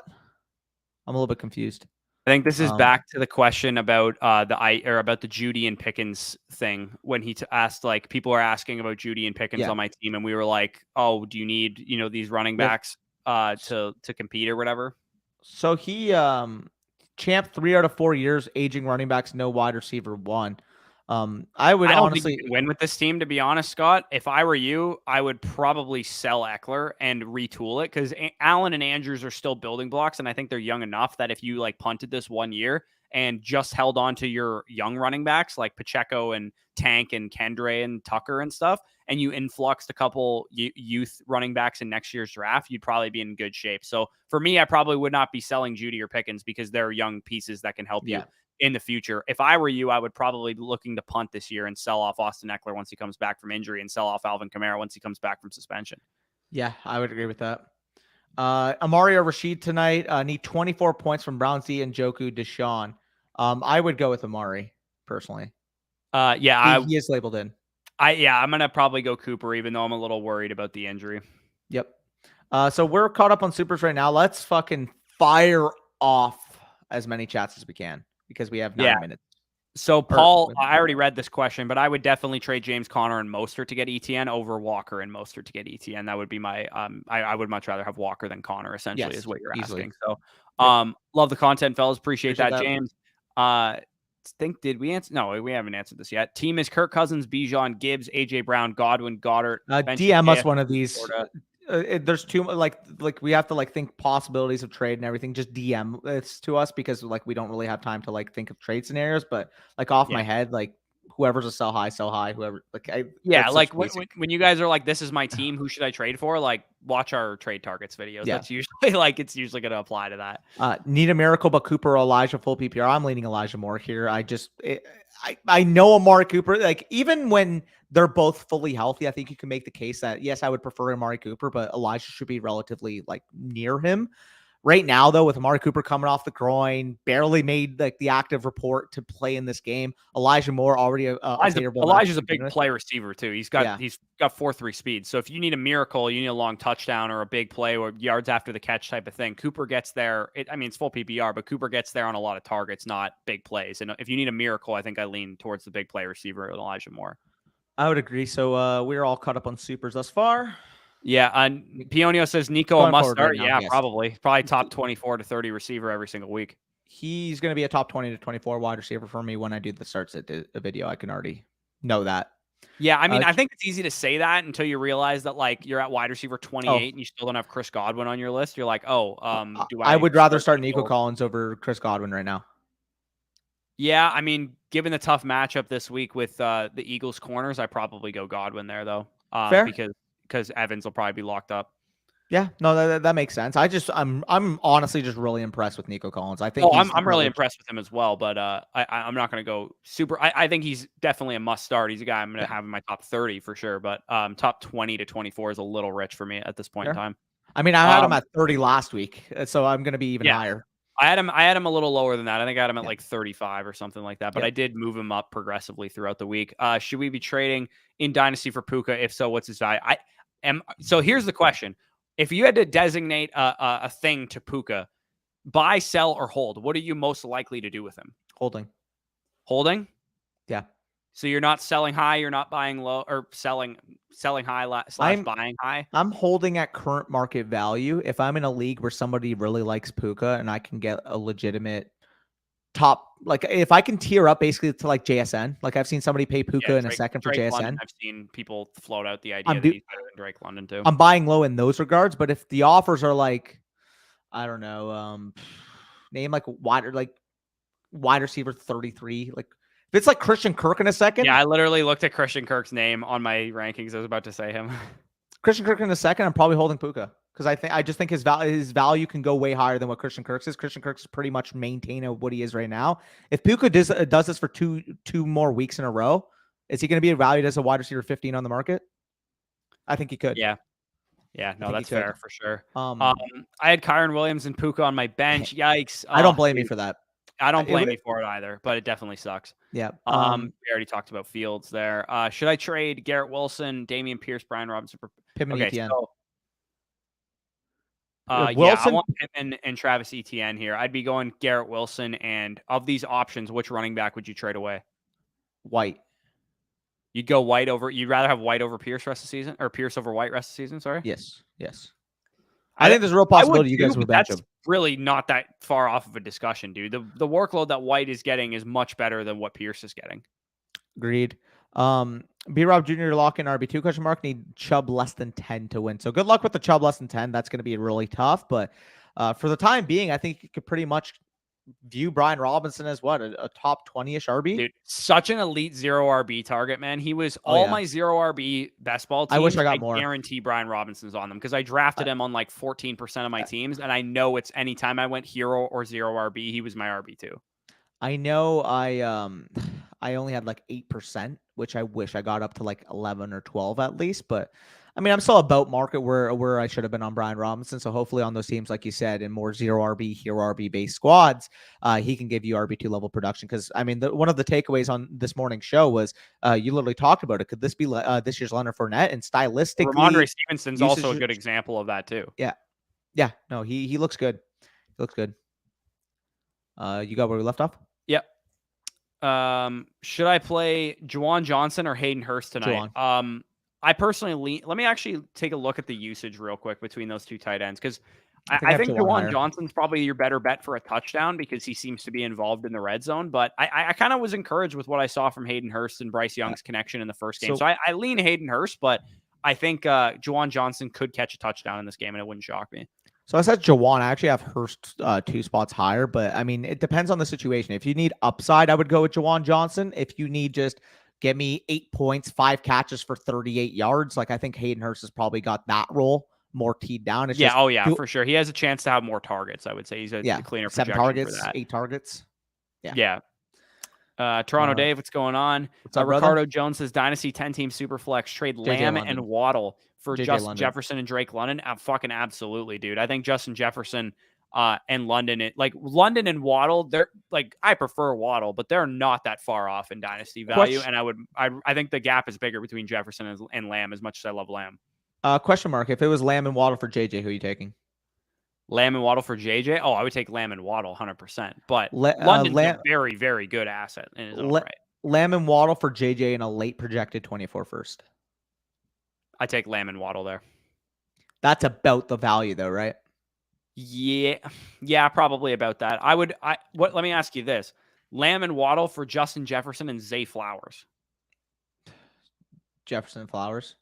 I'm a little bit confused. I think this is back to the question about about the Judy and Pickens thing, when he asked, like, people are asking about Judy and Pickens on my team, and we were like, oh, do you need these running backs to compete or whatever? So he champ 3 out of 4 years, aging running backs, no wide receiver 1. I don't honestly think you can win with this team, to be honest, Scott. If I were you, I would probably sell Eckler and retool it, because Allen and Andrews are still building blocks, and I think they're young enough that if you like punted this 1 year and just held on to your young running backs like Pacheco and Tank and Kendre and Tucker and stuff, and you influxed a couple youth running backs in next year's draft, you'd probably be in good shape. So for me, I probably would not be selling Judy or Pickens, because they're young pieces that can help you in the future. If I were you, I would probably be looking to punt this year and sell off Austin Eckler once he comes back from injury, and sell off Alvin Kamara once he comes back from suspension. Yeah, I would agree with that. Amari or Rashid tonight, need 24 points from Brownsy and Njoku Deshaun. I would go with Amari personally. He is labeled in. I'm going to probably go Cooper, even though I'm a little worried about the injury. Yep. So we're caught up on supers right now. Let's fucking fire off as many chats as we can, because we have 9 minutes. So Paul, I already read this question, but I would definitely trade James Conner and Mostert to get ETN over Walker and Mostert to get ETN. That would be my, I would much rather have Walker than Conner, essentially, is what you're asking. So love the content, fellas. Appreciate that, James. Did we answer? No, we haven't answered this yet. Team is Kirk Cousins, Bijan, Gibbs, AJ Brown, Godwin, Goddard. DM us one of these. There's too like we have to like think possibilities of trade and everything. Just DM it to us, because like we don't really have time to like think of trade scenarios. But like off my head, like whoever's a sell high. Whoever, like when you guys are like, this is my team, who should I trade for? Like, watch our trade targets videos. Yeah. That's usually it's usually going to apply to that. Need a miracle, but Cooper or Elijah full PPR. I'm leaning Elijah more here. I know Amari Cooper. Like, even when they're both fully healthy, I think you can make the case that yes, I would prefer Amari Cooper, but Elijah should be relatively like near him. Right now, though, with Amari Cooper coming off the groin, barely made like the active report to play in this game. Elijah Moore already Elijah's a big play receiver too. He's got 4.3 speed. So if you need a miracle, you need a long touchdown or a big play or yards after the catch type of thing. Cooper gets there. It's full PPR, but Cooper gets there on a lot of targets, not big plays. And if you need a miracle, I think I lean towards the big play receiver, Elijah Moore. I would agree. So we're all caught up on supers thus far. Yeah, Pionio says Nico a must start. Right now, yes. Probably top 24 to 30 receiver every single week. He's going to be a top 20 to 24 wide receiver for me when I do the starts at the video. I can already know that. Yeah, I think it's easy to say that until you realize that like you're at wide receiver 28 and you still don't have Chris Godwin on your list. You're like, I would rather start Nico Collins over Chris Godwin right now. Yeah, given the tough matchup this week with the Eagles corners, I probably go Godwin there though. Fair. Because Evans will probably be locked up. Yeah, no, that makes sense. I'm honestly just really impressed with Nico Collins. I think I'm really impressed with him as well, but I'm not going to go super. I think he's definitely a must start. He's a guy I'm going to have in my top 30 for sure, but top 20 to 24 is a little rich for me at this point in time. I had him at 30 last week, so I'm going to be even higher. I had him a little lower than that. I think I had him at like 35 or something like that, but I did move him up progressively throughout the week. Should we be trading in Dynasty for Puka? If so, what's his value? So here's the question. If you had to designate a thing to Puka, buy, sell, or hold, what are you most likely to do with him? Holding? Yeah. So you're not selling high, you're not buying low, or selling high / buying high? I'm holding at current market value. If I'm in a league where somebody really likes Puka and I can get a legitimate top, like if I can tier up basically to like JSN, like I've seen somebody pay Puka in a second for JSN. London, I've seen people float out the idea that he's better than Drake London too. I'm buying low in those regards, but if the offers are like, I don't know, name like wide receiver 33, like if it's like Christian Kirk in a second. Yeah, I literally looked at Christian Kirk's name on my rankings. I was about to say him. Christian Kirk in a second, I'm probably holding Puka. Because I just think his value can go way higher than what Christian Kirk's is. Christian Kirk's is pretty much maintaining what he is right now. If Puka does this for two more weeks in a row, is he going to be valued as a wide receiver 15 on the market? I think he could. Yeah. No, that's fair for sure. I had Kyron Williams and Puka on my bench. Yikes! I don't blame you for that. I don't blame you for it either, but it definitely sucks. Yeah. We already talked about Fields there. Should I trade Garrett Wilson, Dameon Pierce, Brian Robinson for Pittman Etienne? Wilson? I want Pittman and Travis Etienne here. I'd be going Garrett Wilson, and of these options, which running back would you trade away? White. You'd go White over. You'd rather have White over Pierce rest of the season, or Pierce over White rest of the season? Sorry. Yes. I think there's a real possibility you guys will bench him. That's really not that far off of a discussion, dude. The workload that White is getting is much better than what Pierce is getting. Agreed. B-Rob Jr. lock in RB2 question mark. Need Chubb less than 10 to win. So good luck with the Chubb less than 10. That's going to be really tough. But for the time being, I think you could pretty much view Brian Robinson as what, a top 20-ish RB? Dude, such an elite 0 RB target, man. He was my 0 RB best ball teams. I wish I got more. I guarantee Brian Robinson's on them because I drafted him on like 14% of my teams, and I know it's anytime I went hero or 0 RB, he was my RB2. I know I only had like 8%, which I wish I got up to like 11 or 12 at least, but I'm still about market where I should have been on Brian Robinson. So hopefully on those teams, like you said, in more 0 RB, hero RB based squads, he can give you RB2 level production. Because one of the takeaways on this morning's show was you literally talked about it. Could this be this year's Leonard Fournette? And stylistically, Ramondre Stevenson's also a good example of that too. Yeah. No, he looks good. He looks good. You got where we left off? Yep. Should I play Juwan Johnson or Hayden Hurst tonight? Juwan. I personally let me actually take a look at the usage real quick between those two tight ends, because I think Juwan Johnson's probably your better bet for a touchdown because he seems to be involved in the red zone. But I kind of was encouraged with what I saw from Hayden Hurst and Bryce Young's connection in the first game. So I lean Hayden Hurst, but I think Juwan Johnson could catch a touchdown in this game, and it wouldn't shock me. So I said Juwan. I actually have Hurst 2 spots higher, but it depends on the situation. If you need upside, I would go with Juwan Johnson. If you need just give me 8 points, 5 catches for 38 yards. Like I think Hayden Hurst has probably got that role more teed down. It's just for sure. He has a chance to have more targets, I would say. He's a cleaner 7 projection targets, for that. 8 targets. Yeah. Toronto Dave, what's going on? What's up, Ricardo brother? Jones says Dynasty 10-team Superflex trade Lamb London. and Waddle for JJ Justin London. Jefferson and Drake London. Fucking absolutely, dude. I think Justin Jefferson and London, London and Waddle, they're like, I prefer Waddle, but they're not that far off in Dynasty value. And I think the gap is bigger between Jefferson and Lamb, as much as I love Lamb. Question mark. If it was Lamb and Waddle for JJ, who are you taking? Lamb and Waddle for JJ? Oh, I would take Lamb and Waddle 100%. But London's a very, very good asset in his own right. Lamb and Waddle for JJ in a late projected 24 first. I take Lamb and Waddle there. That's about the value though, right? Yeah, probably about that. Let me ask you this. Lamb and Waddle for Justin Jefferson and Zay Flowers. Jefferson and Flowers.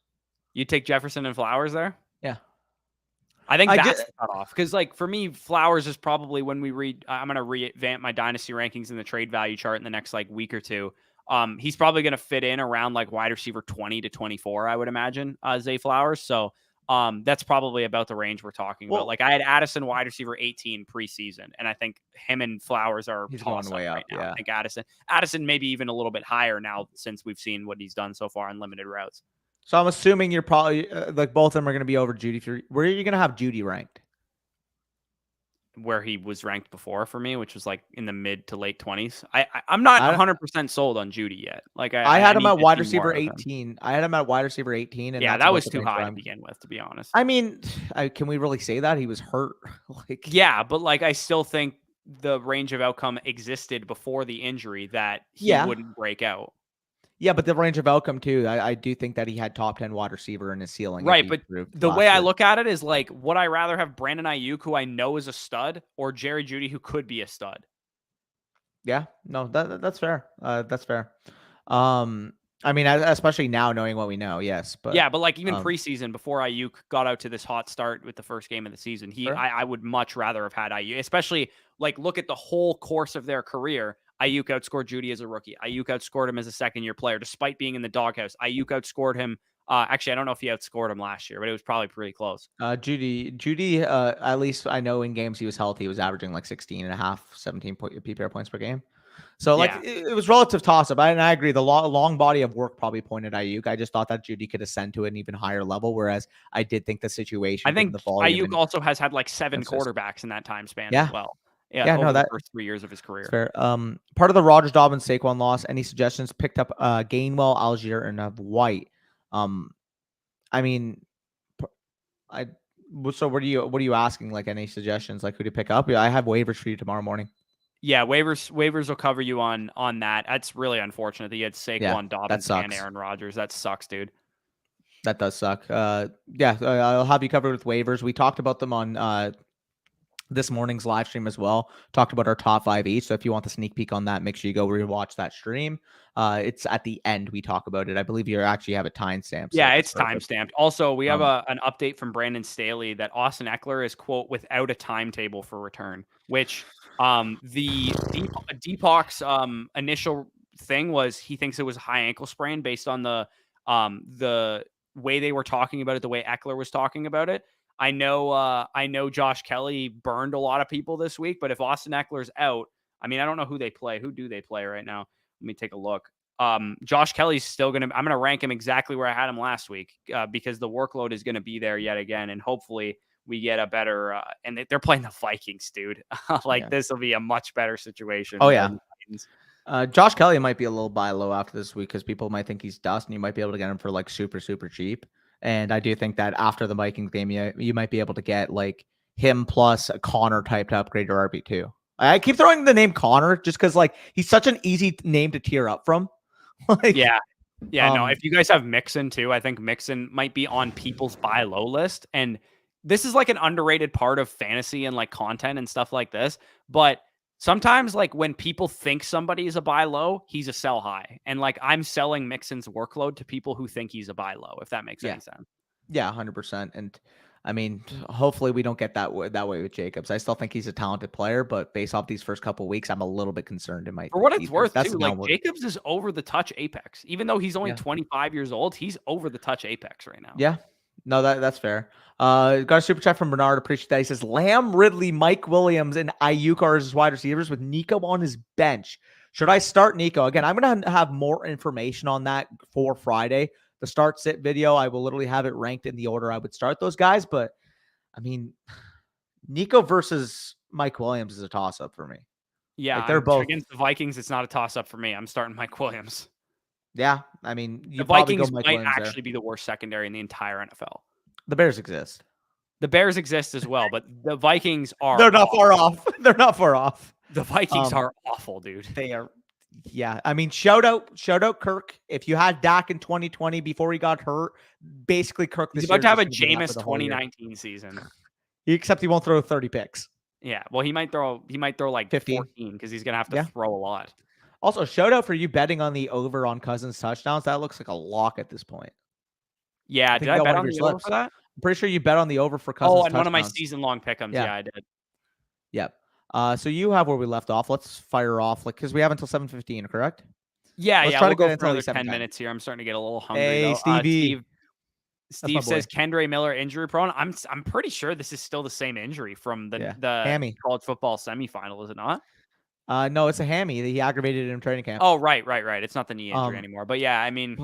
You take Jefferson and Flowers there? Yeah. I think that's the cutoff. Because, for me, Flowers is probably when I'm going to revamp my dynasty rankings in the trade value chart in the next, week or two. He's probably going to fit in around, wide receiver 20 to 24, I would imagine, Zay Flowers. So, that's probably about the range we're talking about. I had Addison wide receiver 18 preseason, and I think him and Flowers are going way up right now. Yeah. I think Addison maybe even a little bit higher now since we've seen what he's done so far in limited routes. So I'm assuming you're probably both of them are going to be over Judy. Where are you going to have Judy ranked? Where he was ranked before for me, which was in the mid to late 20s. I'm not 100% sold on Judy yet. I had him at wide receiver 18. I had him at wide receiver 18. And that was too high to begin with, to be honest. I mean, can we really say that? He was hurt. Yeah, but I still think the range of outcome existed before the injury that he wouldn't break out. Yeah, but the range of outcome too. I do think that he had top 10 wide receiver in his ceiling. Right, but the way I look at it is would I rather have Brandon Ayuk, who I know is a stud, or Jerry Jeudy, who could be a stud? Yeah, no, that's fair. That's fair. I mean, especially now knowing what we know, yes. But even preseason, before Ayuk got out to this hot start with the first game of the season, I would much rather have had Ayuk, especially look at the whole course of their career. Ayuk outscored Jeudy as a rookie. Ayuk outscored him as a second-year player, despite being in the doghouse. Ayuk outscored him. Actually, I don't know if he outscored him last year, but it was probably pretty close. Jeudy, at least I know in games he was healthy, he was averaging 16 and a half, 17 PPR points per game. So it was relative toss-up. And I agree. The long body of work probably pointed Ayuk. I just thought that Jeudy could ascend to an even higher level, whereas I did think the situation. I think the Ayuk also has had 7 quarterbacks in that time span as well. Over the first 3 years of his career. Fair. Part of the Rodgers, Dobbins, Saquon loss. Any suggestions? Picked up Gainwell, Algier, and White. I mean, so what are you asking? Any suggestions? Who to pick up? Yeah, I have waivers for you tomorrow morning. Yeah, waivers will cover you on that. That's really unfortunate that you had Saquon, Dobbins, and Aaron Rodgers. That sucks, dude. That does suck. I'll have you covered with waivers. We talked about them on this morning's live stream as well. Talked about our top 5 each. So if you want the sneak peek on that, make sure you go rewatch that stream. It's at the end we talk about it. I believe you actually have a timestamp. Yeah, it's timestamped. Also, we have an update from Brandon Staley that Austin Eckler is, quote, without a timetable for return, which the Deepak's initial thing was he thinks it was a high ankle sprain based on the way they were talking about it, the way Eckler was talking about it. I know Josh Kelly burned a lot of people this week, but if Austin Eckler's out, I mean, I don't know who they play. Who do they play right now? Let me take a look. Josh Kelly's still I'm going to rank him exactly where I had him last week because the workload is going to be there yet again. And hopefully we get a better, and they're playing the Vikings, dude. This will be a much better situation. Oh, yeah. Josh Kelly might be a little buy low after this week because people might think he's dust and you might be able to get him for super, super cheap. And I do think that after the Vikings game, you might be able to get him plus a Connor type to upgrade your RB2. I keep throwing the name Connor just because he's such an easy name to tier up from. No. If you guys have Mixon too, I think Mixon might be on people's buy low list. And this is an underrated part of fantasy and content and stuff like this. But sometimes when people think somebody is a buy low, he's a sell high. And I'm selling Mixon's workload to people who think he's a buy low, if that makes any sense. Yeah, 100%. And I mean, hopefully we don't get that way with Jacobs. I still think he's a talented player, but based off these first couple of weeks, I'm a little bit concerned. It might For what it's either. worth, That's too, like Jacobs is over the touch apex. Even though he's only 25 years old, he's over the touch apex right now. Yeah. No, that's fair. Got a super chat from Bernard. Appreciate that. He says Lamb, Ridley, Mike Williams, and Ayuk are his wide receivers with Nico on his bench. Should I start Nico? Again, I'm going to have more information on that for Friday. The start sit video, I will literally have it ranked in the order I would start those guys. But I mean, Nico versus Mike Williams is a toss up for me. Yeah, like they're both against the Vikings. It's not a toss up for me. I'm starting Mike Williams. Yeah, I mean, the Vikings might actually be the worst secondary in the entire NFL. The Bears exist. The Bears exist as well, but the Vikings are. They're not far off. They're not far off. The Vikings are awful, dude. They are. Yeah, I mean, shout out Kirk. If you had Dak in 2020 before he got hurt, basically Kirk. He's about to have a Jameis 2019 season. Except he won't throw 30 picks. Yeah, well, he might throw like 15 because he's gonna have to throw a lot. Also, shout out for you betting on the over on Cousins touchdowns. That looks like a lock at this point. Yeah, did I bet on the over for that? I'm pretty sure you bet on the over for Cousins. Oh, and one of my season-long pick'ems. Yeah, I did. Yep. So you have where we left off. Let's fire off, because we have until 7:15, correct? Yeah, Let's try to go for another 10 minutes here. I'm starting to get a little hungry. Hey, Stevie. Steve says Kendre Miller injury prone. I'm pretty sure this is still the same injury from the hammy college football semifinal, is it not? No, it's a hammy that he aggravated in training camp. Oh, right. It's not the knee injury anymore. But yeah, I mean,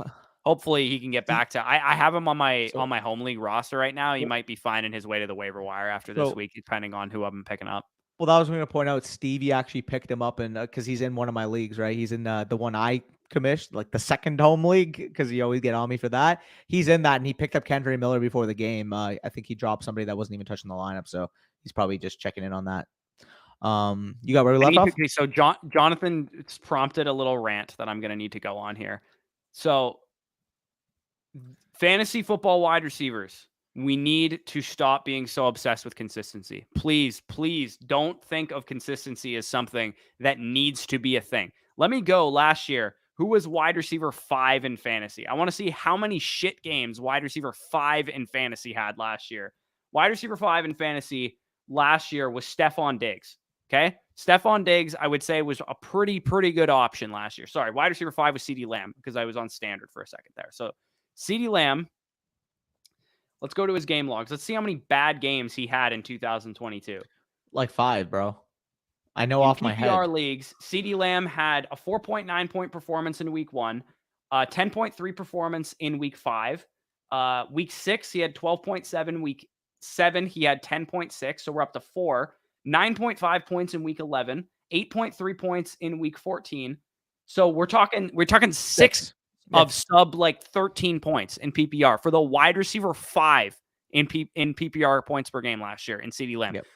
hopefully he can get back to. I have him on my home league roster right now. He might be finding his way to the waiver wire after this week, depending on who I've been picking up. Well, that was going to point out. Stevie actually picked him up, and because he's in one of my leagues, right? He's in the one I commissioned, like the second home league, because you always get on me for that. He's in that, and he picked up Kendre Miller before the game. I think he dropped somebody that wasn't even touching the lineup, so he's probably just checking in on that. You got where we left off? Okay, so Jonathan prompted a little rant that I'm going to need to go on here. So, fantasy football wide receivers, we need to stop being so obsessed with consistency. Please don't think of consistency as something that needs to be a thing. Let me go last year. Who was wide receiver 5 in fantasy? I want to see how many shit games wide receiver 5 in fantasy had last year. Wide receiver 5 in fantasy last year was Stephon Diggs. Okay. Stephon Diggs, I would say, was a pretty good option last year. Sorry. Wide receiver 5 was CeeDee Lamb because I was on standard for a second there. So CeeDee Lamb, let's go to his game logs. Let's see how many bad games he had in 2022. Like 5, bro. I know off my head. In PPR leagues, CeeDee Lamb had a 4.9 point performance in week 1, 10.3 performance in week 5. Week 6, he had 12.7. Week 7, he had 10.6. So we're up to 4. 9.5 points in week 11, 8.3 points in week 14. So we're talking 6 of sub 13 points in PPR for the wide receiver 5 in PPR points per game last year in CeeDee Lamb. Yep.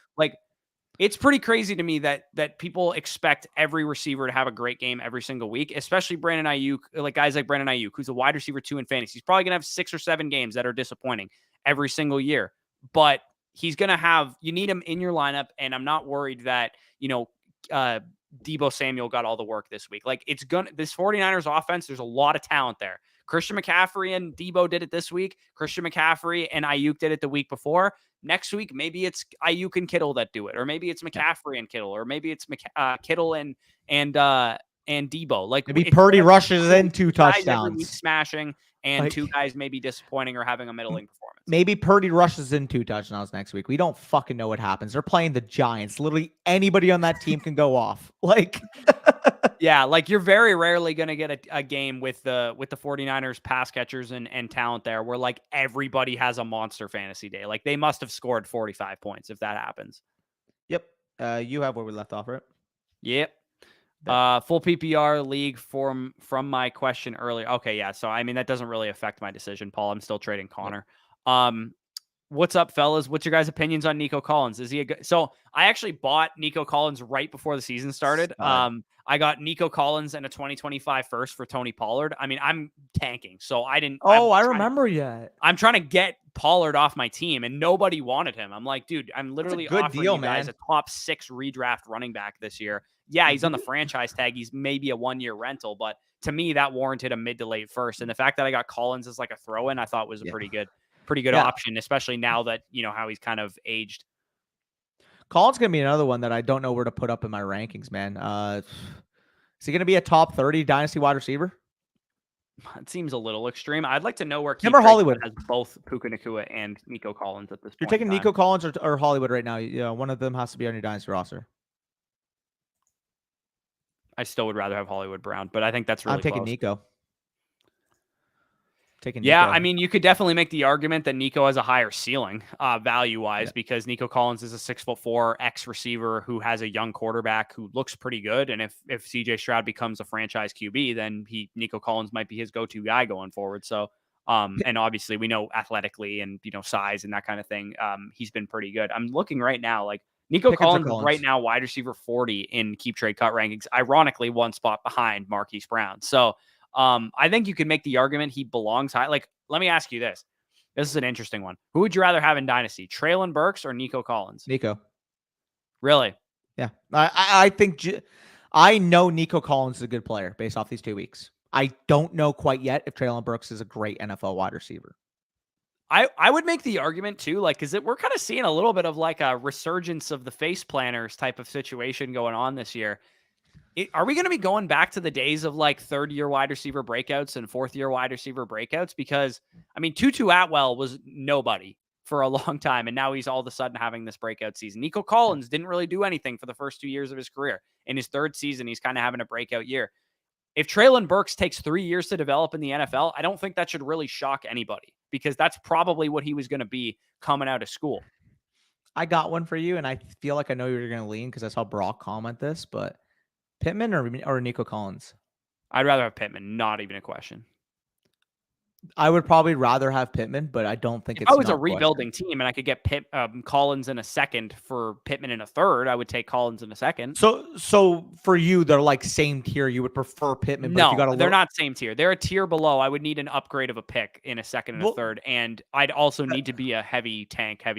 It's pretty crazy to me that people expect every receiver to have a great game every single week, especially Brandon Ayuk, guys like Brandon Ayuk, who's a wide receiver 2 in fantasy. He's probably going to have 6 or 7 games that are disappointing every single year, but he's going to have, you need him in your lineup. And I'm not worried that, Deebo Samuel got all the work this week. This 49ers offense, there's a lot of talent there. Christian McCaffrey and Deebo did it this week. Christian McCaffrey and Ayuk did it the week before. Next week, maybe it's Ayuk and Kittle that do it, or maybe it's McCaffrey and Kittle, or maybe it's Kittle and Deebo. Maybe Purdy rushes in 2 touchdowns, smashing, and 2 guys maybe disappointing or having a middling performance. Maybe Purdy rushes in 2 touchdowns next week. We don't fucking know what happens. They're playing the Giants. Literally anybody on that team can go off. Yeah, you're very rarely going to get a game with the 49ers pass catchers and talent there where everybody has a monster fantasy day. They must have scored 45 points if that happens. Yep. You have where we left off, right? Yep. Full PPR league from my question earlier. Okay, yeah. So I mean that doesn't really affect my decision, Paul. I'm still trading Connor. Yep. What's up, fellas? What's your guys' opinions on Nico Collins? Is he a good? So I actually bought Nico Collins right before the season started. I got Nico Collins and a 2025 first for Tony Pollard. I mean, I'm tanking, so I didn't. I remember yet. I'm trying to get Pollard off my team, and nobody wanted him. I'm like, dude, I'm literally offering you guys a top 6 redraft running back this year. Yeah, he's on the franchise tag. He's maybe a 1-year rental, but to me, that warranted a mid to late first. And the fact that I got Collins as a throw-in, I thought was pretty good. pretty good option, especially now that, how he's kind of aged. Collins going to be another one that I don't know where to put up in my rankings, man. Is he going to be a top 30 dynasty wide receiver? It seems a little extreme. I'd like to know where him or Hollywood has both Puka Nacua and Nico Collins at this point. You're taking Nico Collins or Hollywood right now. One of them has to be on your dynasty roster. I still would rather have Hollywood Brown, but I think that's really I'm taking close. Nico. Yeah, I mean, you could definitely make the argument that Nico has a higher ceiling value-wise because Nico Collins is a 6'4" X receiver who has a young quarterback who looks pretty good. And if CJ Stroud becomes a franchise QB, then Nico Collins might be his go-to guy going forward. So, and obviously we know athletically and, size and that kind of thing, he's been pretty good. I'm looking right now, like Nico Collins is right now wide receiver 40 in Keep Trade Cut rankings, ironically one spot behind Marquise Brown. So, I think you could make the argument he belongs high. Like, let me ask you this. This is an interesting one. Who would you rather have in Dynasty, Treylon Burks or Nico Collins? Nico. Really? Yeah. I think I know Nico Collins is a good player based off these 2 weeks. I don't know quite yet if Treylon Burks is a great NFL wide receiver. I would make the argument too, like, because we're kind of seeing a little bit of like a resurgence of the face planners type of situation going on this year. Are we going to be going back to the days of like third-year wide receiver breakouts and fourth-year wide receiver breakouts? Because, I mean, Tutu Atwell was nobody for a long time, and now he's all of a sudden having this breakout season. Nico Collins didn't really do anything for the first 2 years of his career. In his third season, he's kind of having a breakout year. If Treylon Burks takes 3 years to develop in the NFL, I don't think that should really shock anybody because that's probably what he was going to be coming out of school. I got one for you, and I feel like I know you're going to lean because I saw Brock comment this, but Pittman or Nico Collins? I'd rather have Pittman, not even a question. I would probably rather have Pittman, but I don't think it's. If I was a rebuilding team and I could get Collins in a second for Pittman in a third, I would take Collins in a second. So for you, they're like same tier. You would prefer Pittman? No, but they're not same tier. They're a tier below. I would need an upgrade of a pick in a second and a third, and I'd also need to be a heavy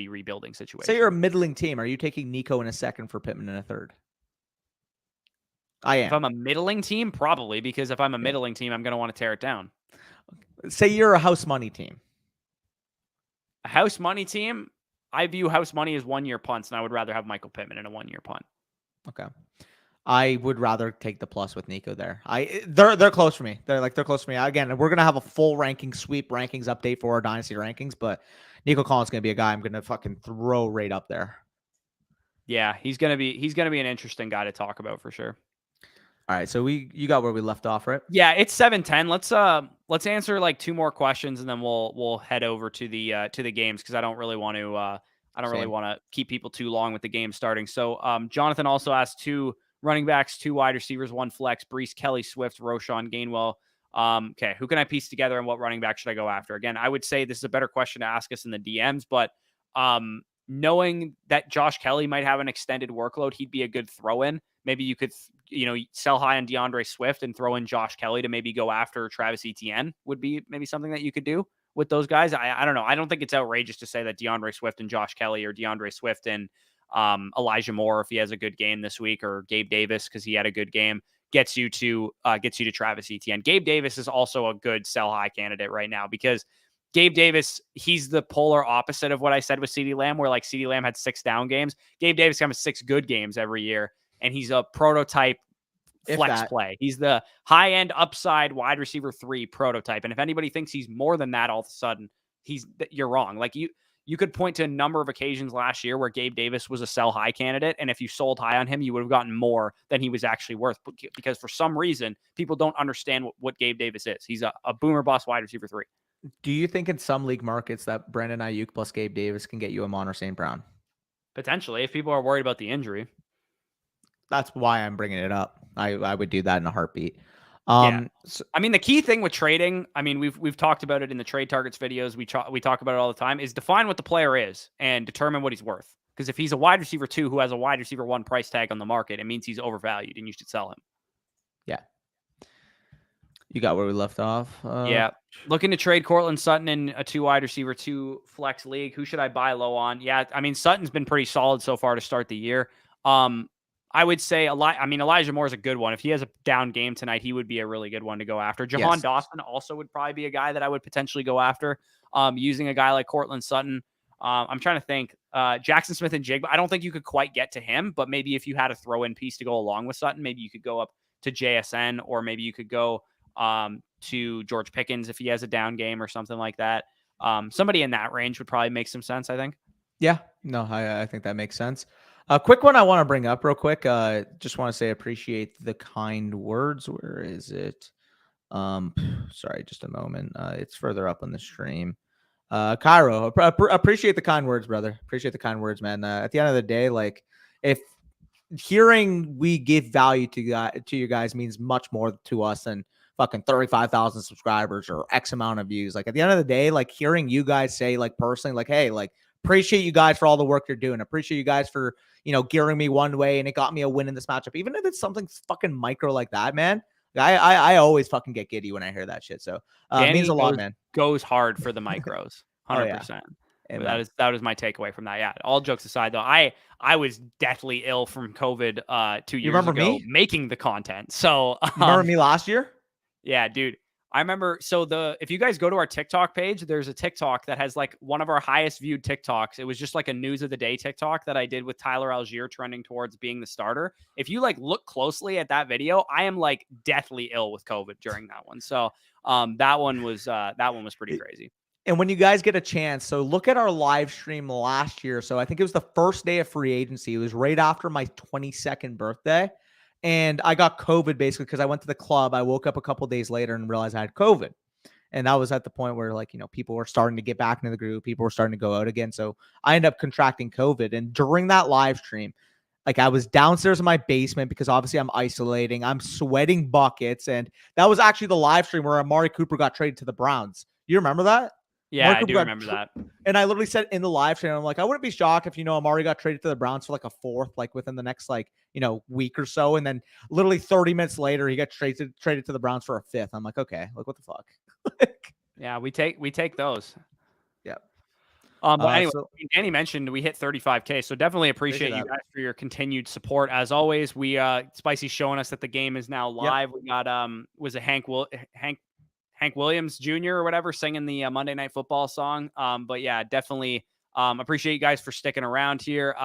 rebuilding situation. Say you're a middling team. Are you taking Nico in a second for Pittman in a third? I am. If I'm a middling team, probably, because if I'm a middling team, I'm going to want to tear it down. Say you're a house money team. A house money team, I view house money as 1 year punts, and I would rather have Michael Pittman in a 1 year punt. Okay. I would rather take the plus with Nico there. They're close for me. They're close for me. Again, we're gonna have a full sweep rankings update for our dynasty rankings, but Nico Collins is gonna be a guy I'm gonna fucking throw right up there. Yeah, he's gonna be an interesting guy to talk about for sure. All right, so you got where we left off, right? Yeah, it's 7:10. Let's answer like 2 more questions and then we'll head over to the games because I don't really want to keep people too long with the game starting. So Jonathan also asked 2 running backs, 2 wide receivers, 1 flex, Breece, Kelly, Swift, Roshan, Gainwell. Okay, who can I piece together and what running back should I go after? Again, I would say this is a better question to ask us in the DMs, but knowing that Josh Kelly might have an extended workload, he'd be a good throw-in. Maybe you could, sell high on DeAndre Swift and throw in Josh Kelly to maybe go after Travis Etienne would be maybe something that you could do with those guys. I don't know. I don't think it's outrageous to say that DeAndre Swift and Josh Kelly or DeAndre Swift and Elijah Moore, if he has a good game this week, or Gabe Davis, because he had a good game, gets you to Travis Etienne. Gabe Davis is also a good sell high candidate right now because Gabe Davis, he's the polar opposite of what I said with CeeDee Lamb, where like CeeDee Lamb had 6 down games. Gabe Davis comes 6 good games every year, and he's a prototype flex play. He's the high-end upside wide receiver 3 prototype. And if anybody thinks he's more than that, all of a sudden, you're wrong. Like you could point to a number of occasions last year where Gabe Davis was a sell high candidate, and if you sold high on him, you would have gotten more than he was actually worth, because for some reason, people don't understand what Gabe Davis is. He's a boomer bust wide receiver 3. Do you think in some league markets that Brandon Ayuk plus Gabe Davis can get you Amon-Ra St. Brown? Potentially, if people are worried about the injury. That's why I'm bringing it up. I would do that in a heartbeat. I mean, the key thing with trading, I mean, we've talked about it in the trade targets videos. We talk about it all the time, is define what the player is and determine what he's worth. Because if he's a wide receiver 2 who has a wide receiver 1 price tag on the market, it means he's overvalued and you should sell him. Yeah. You got where we left off. Yeah. Looking to trade Cortland Sutton in a 2 wide receiver 2 flex league. Who should I buy low on? Yeah. I mean, Sutton's been pretty solid so far to start the year. I would say Elijah Moore is a good one. If he has a down game tonight, he would be a really good one to go after. Jahan Dawson also would probably be a guy that I would potentially go after. Using a guy like Cortland Sutton. I'm trying to think. Jackson Smith and Jigba. I don't think you could quite get to him, but maybe if you had a throw-in piece to go along with Sutton, maybe you could go up to JSN, or maybe you could go to George Pickens if he has a down game or something like that. Somebody in that range would probably make some sense, I think. Yeah, no, I think that makes sense. A quick one I want to bring up real quick. Just want to say appreciate the kind words. Where is it? Sorry, just a moment. It's further up on the stream. Cairo, appreciate the kind words, brother. Appreciate the kind words, man. At the end of the day, like, if hearing we give value to you guys means much more to us than fucking 35,000 subscribers or X amount of views. Like, at the end of the day, like, hearing you guys say, like, personally, like, hey, like, appreciate you guys for all the work you're doing. Appreciate you guys for, gearing me one way and it got me a win in this matchup. Even if it's something fucking micro like that, man. I always fucking get giddy when I hear that shit. So it means a lot, man. Goes hard for the micros, 100%. That is my takeaway from that. Yeah. All jokes aside, though, I was deathly ill from COVID 2 years ago making the content. So you remember me last year? Yeah, dude. I remember. So if you guys go to our TikTok page, there's a TikTok that has like one of our highest viewed TikToks. It was just like a news of the day TikTok that I did with Tyler Algier trending towards being the starter. If you like look closely at that video, I am like deathly ill with COVID during that one. So that one was pretty crazy. And when you guys get a chance, so look at our live stream last year. So I think it was the first day of free agency. It was right after my 22nd birthday. And I got COVID basically because I went to the club. I woke up a couple days later and realized I had COVID. And that was at the point where, like, people were starting to get back into the group. People were starting to go out again. So I ended up contracting COVID. And during that live stream, like, I was downstairs in my basement because obviously I'm isolating. I'm sweating buckets. And that was actually the live stream where Amari Cooper got traded to the Browns. You remember that? Yeah, I do remember that. And I literally said in the live stream, I'm like, I wouldn't be shocked if, Amari got traded to the Browns for like a fourth, like within the next, like, week or so. And then literally 30 minutes later, he got traded to the Browns for a fifth. I'm like, okay, like, what the fuck? Yeah, we take those. Yeah. But anyway, Danny mentioned we hit 35K, so definitely appreciate you guys for your continued support. As always, we Spicy's showing us that the game is now live. Yep. We got was it Hank Williams Jr. or whatever singing the Monday Night Football song. But yeah, definitely appreciate you guys for sticking around here.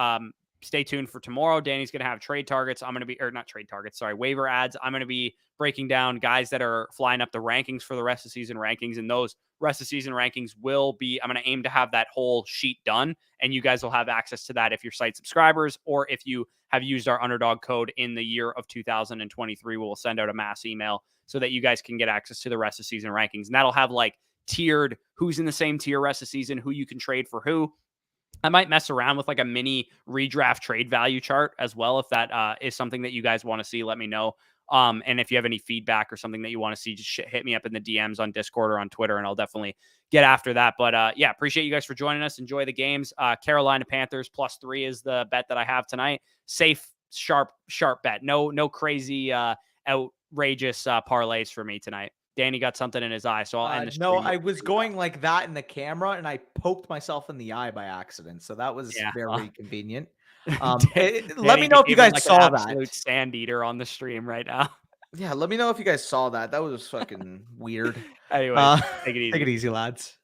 Stay tuned for tomorrow. Danny's going to have trade targets. Waiver ads. I'm going to be breaking down guys that are flying up the rankings for the rest of season rankings. And those rest of season rankings I'm going to aim to have that whole sheet done. And you guys will have access to that if you're site subscribers, or if you have used our underdog code in the year of 2023, we'll send out a mass email so that you guys can get access to the rest of season rankings. And that'll have like tiered who's in the same tier rest of season, who you can trade for who. I might mess around with like a mini redraft trade value chart as well. If that is something that you guys want to see, let me know. And if you have any feedback or something that you want to see, just hit me up in the DMs on Discord or on Twitter, and I'll definitely get after that. But yeah, appreciate you guys for joining us. Enjoy the games. Carolina Panthers +3 is the bet that I have tonight. Safe, sharp bet. No crazy outrageous parlays for me tonight. Danny got something in his eye, so I'll end the stream. No, I was going like that in the camera, and I poked myself in the eye by accident, so that was very convenient. Let me know if you guys saw that. Absolute sand eater on the stream right now. Yeah, let me know if you guys saw that. That was fucking weird. Anyway, take it easy. Take it easy, lads.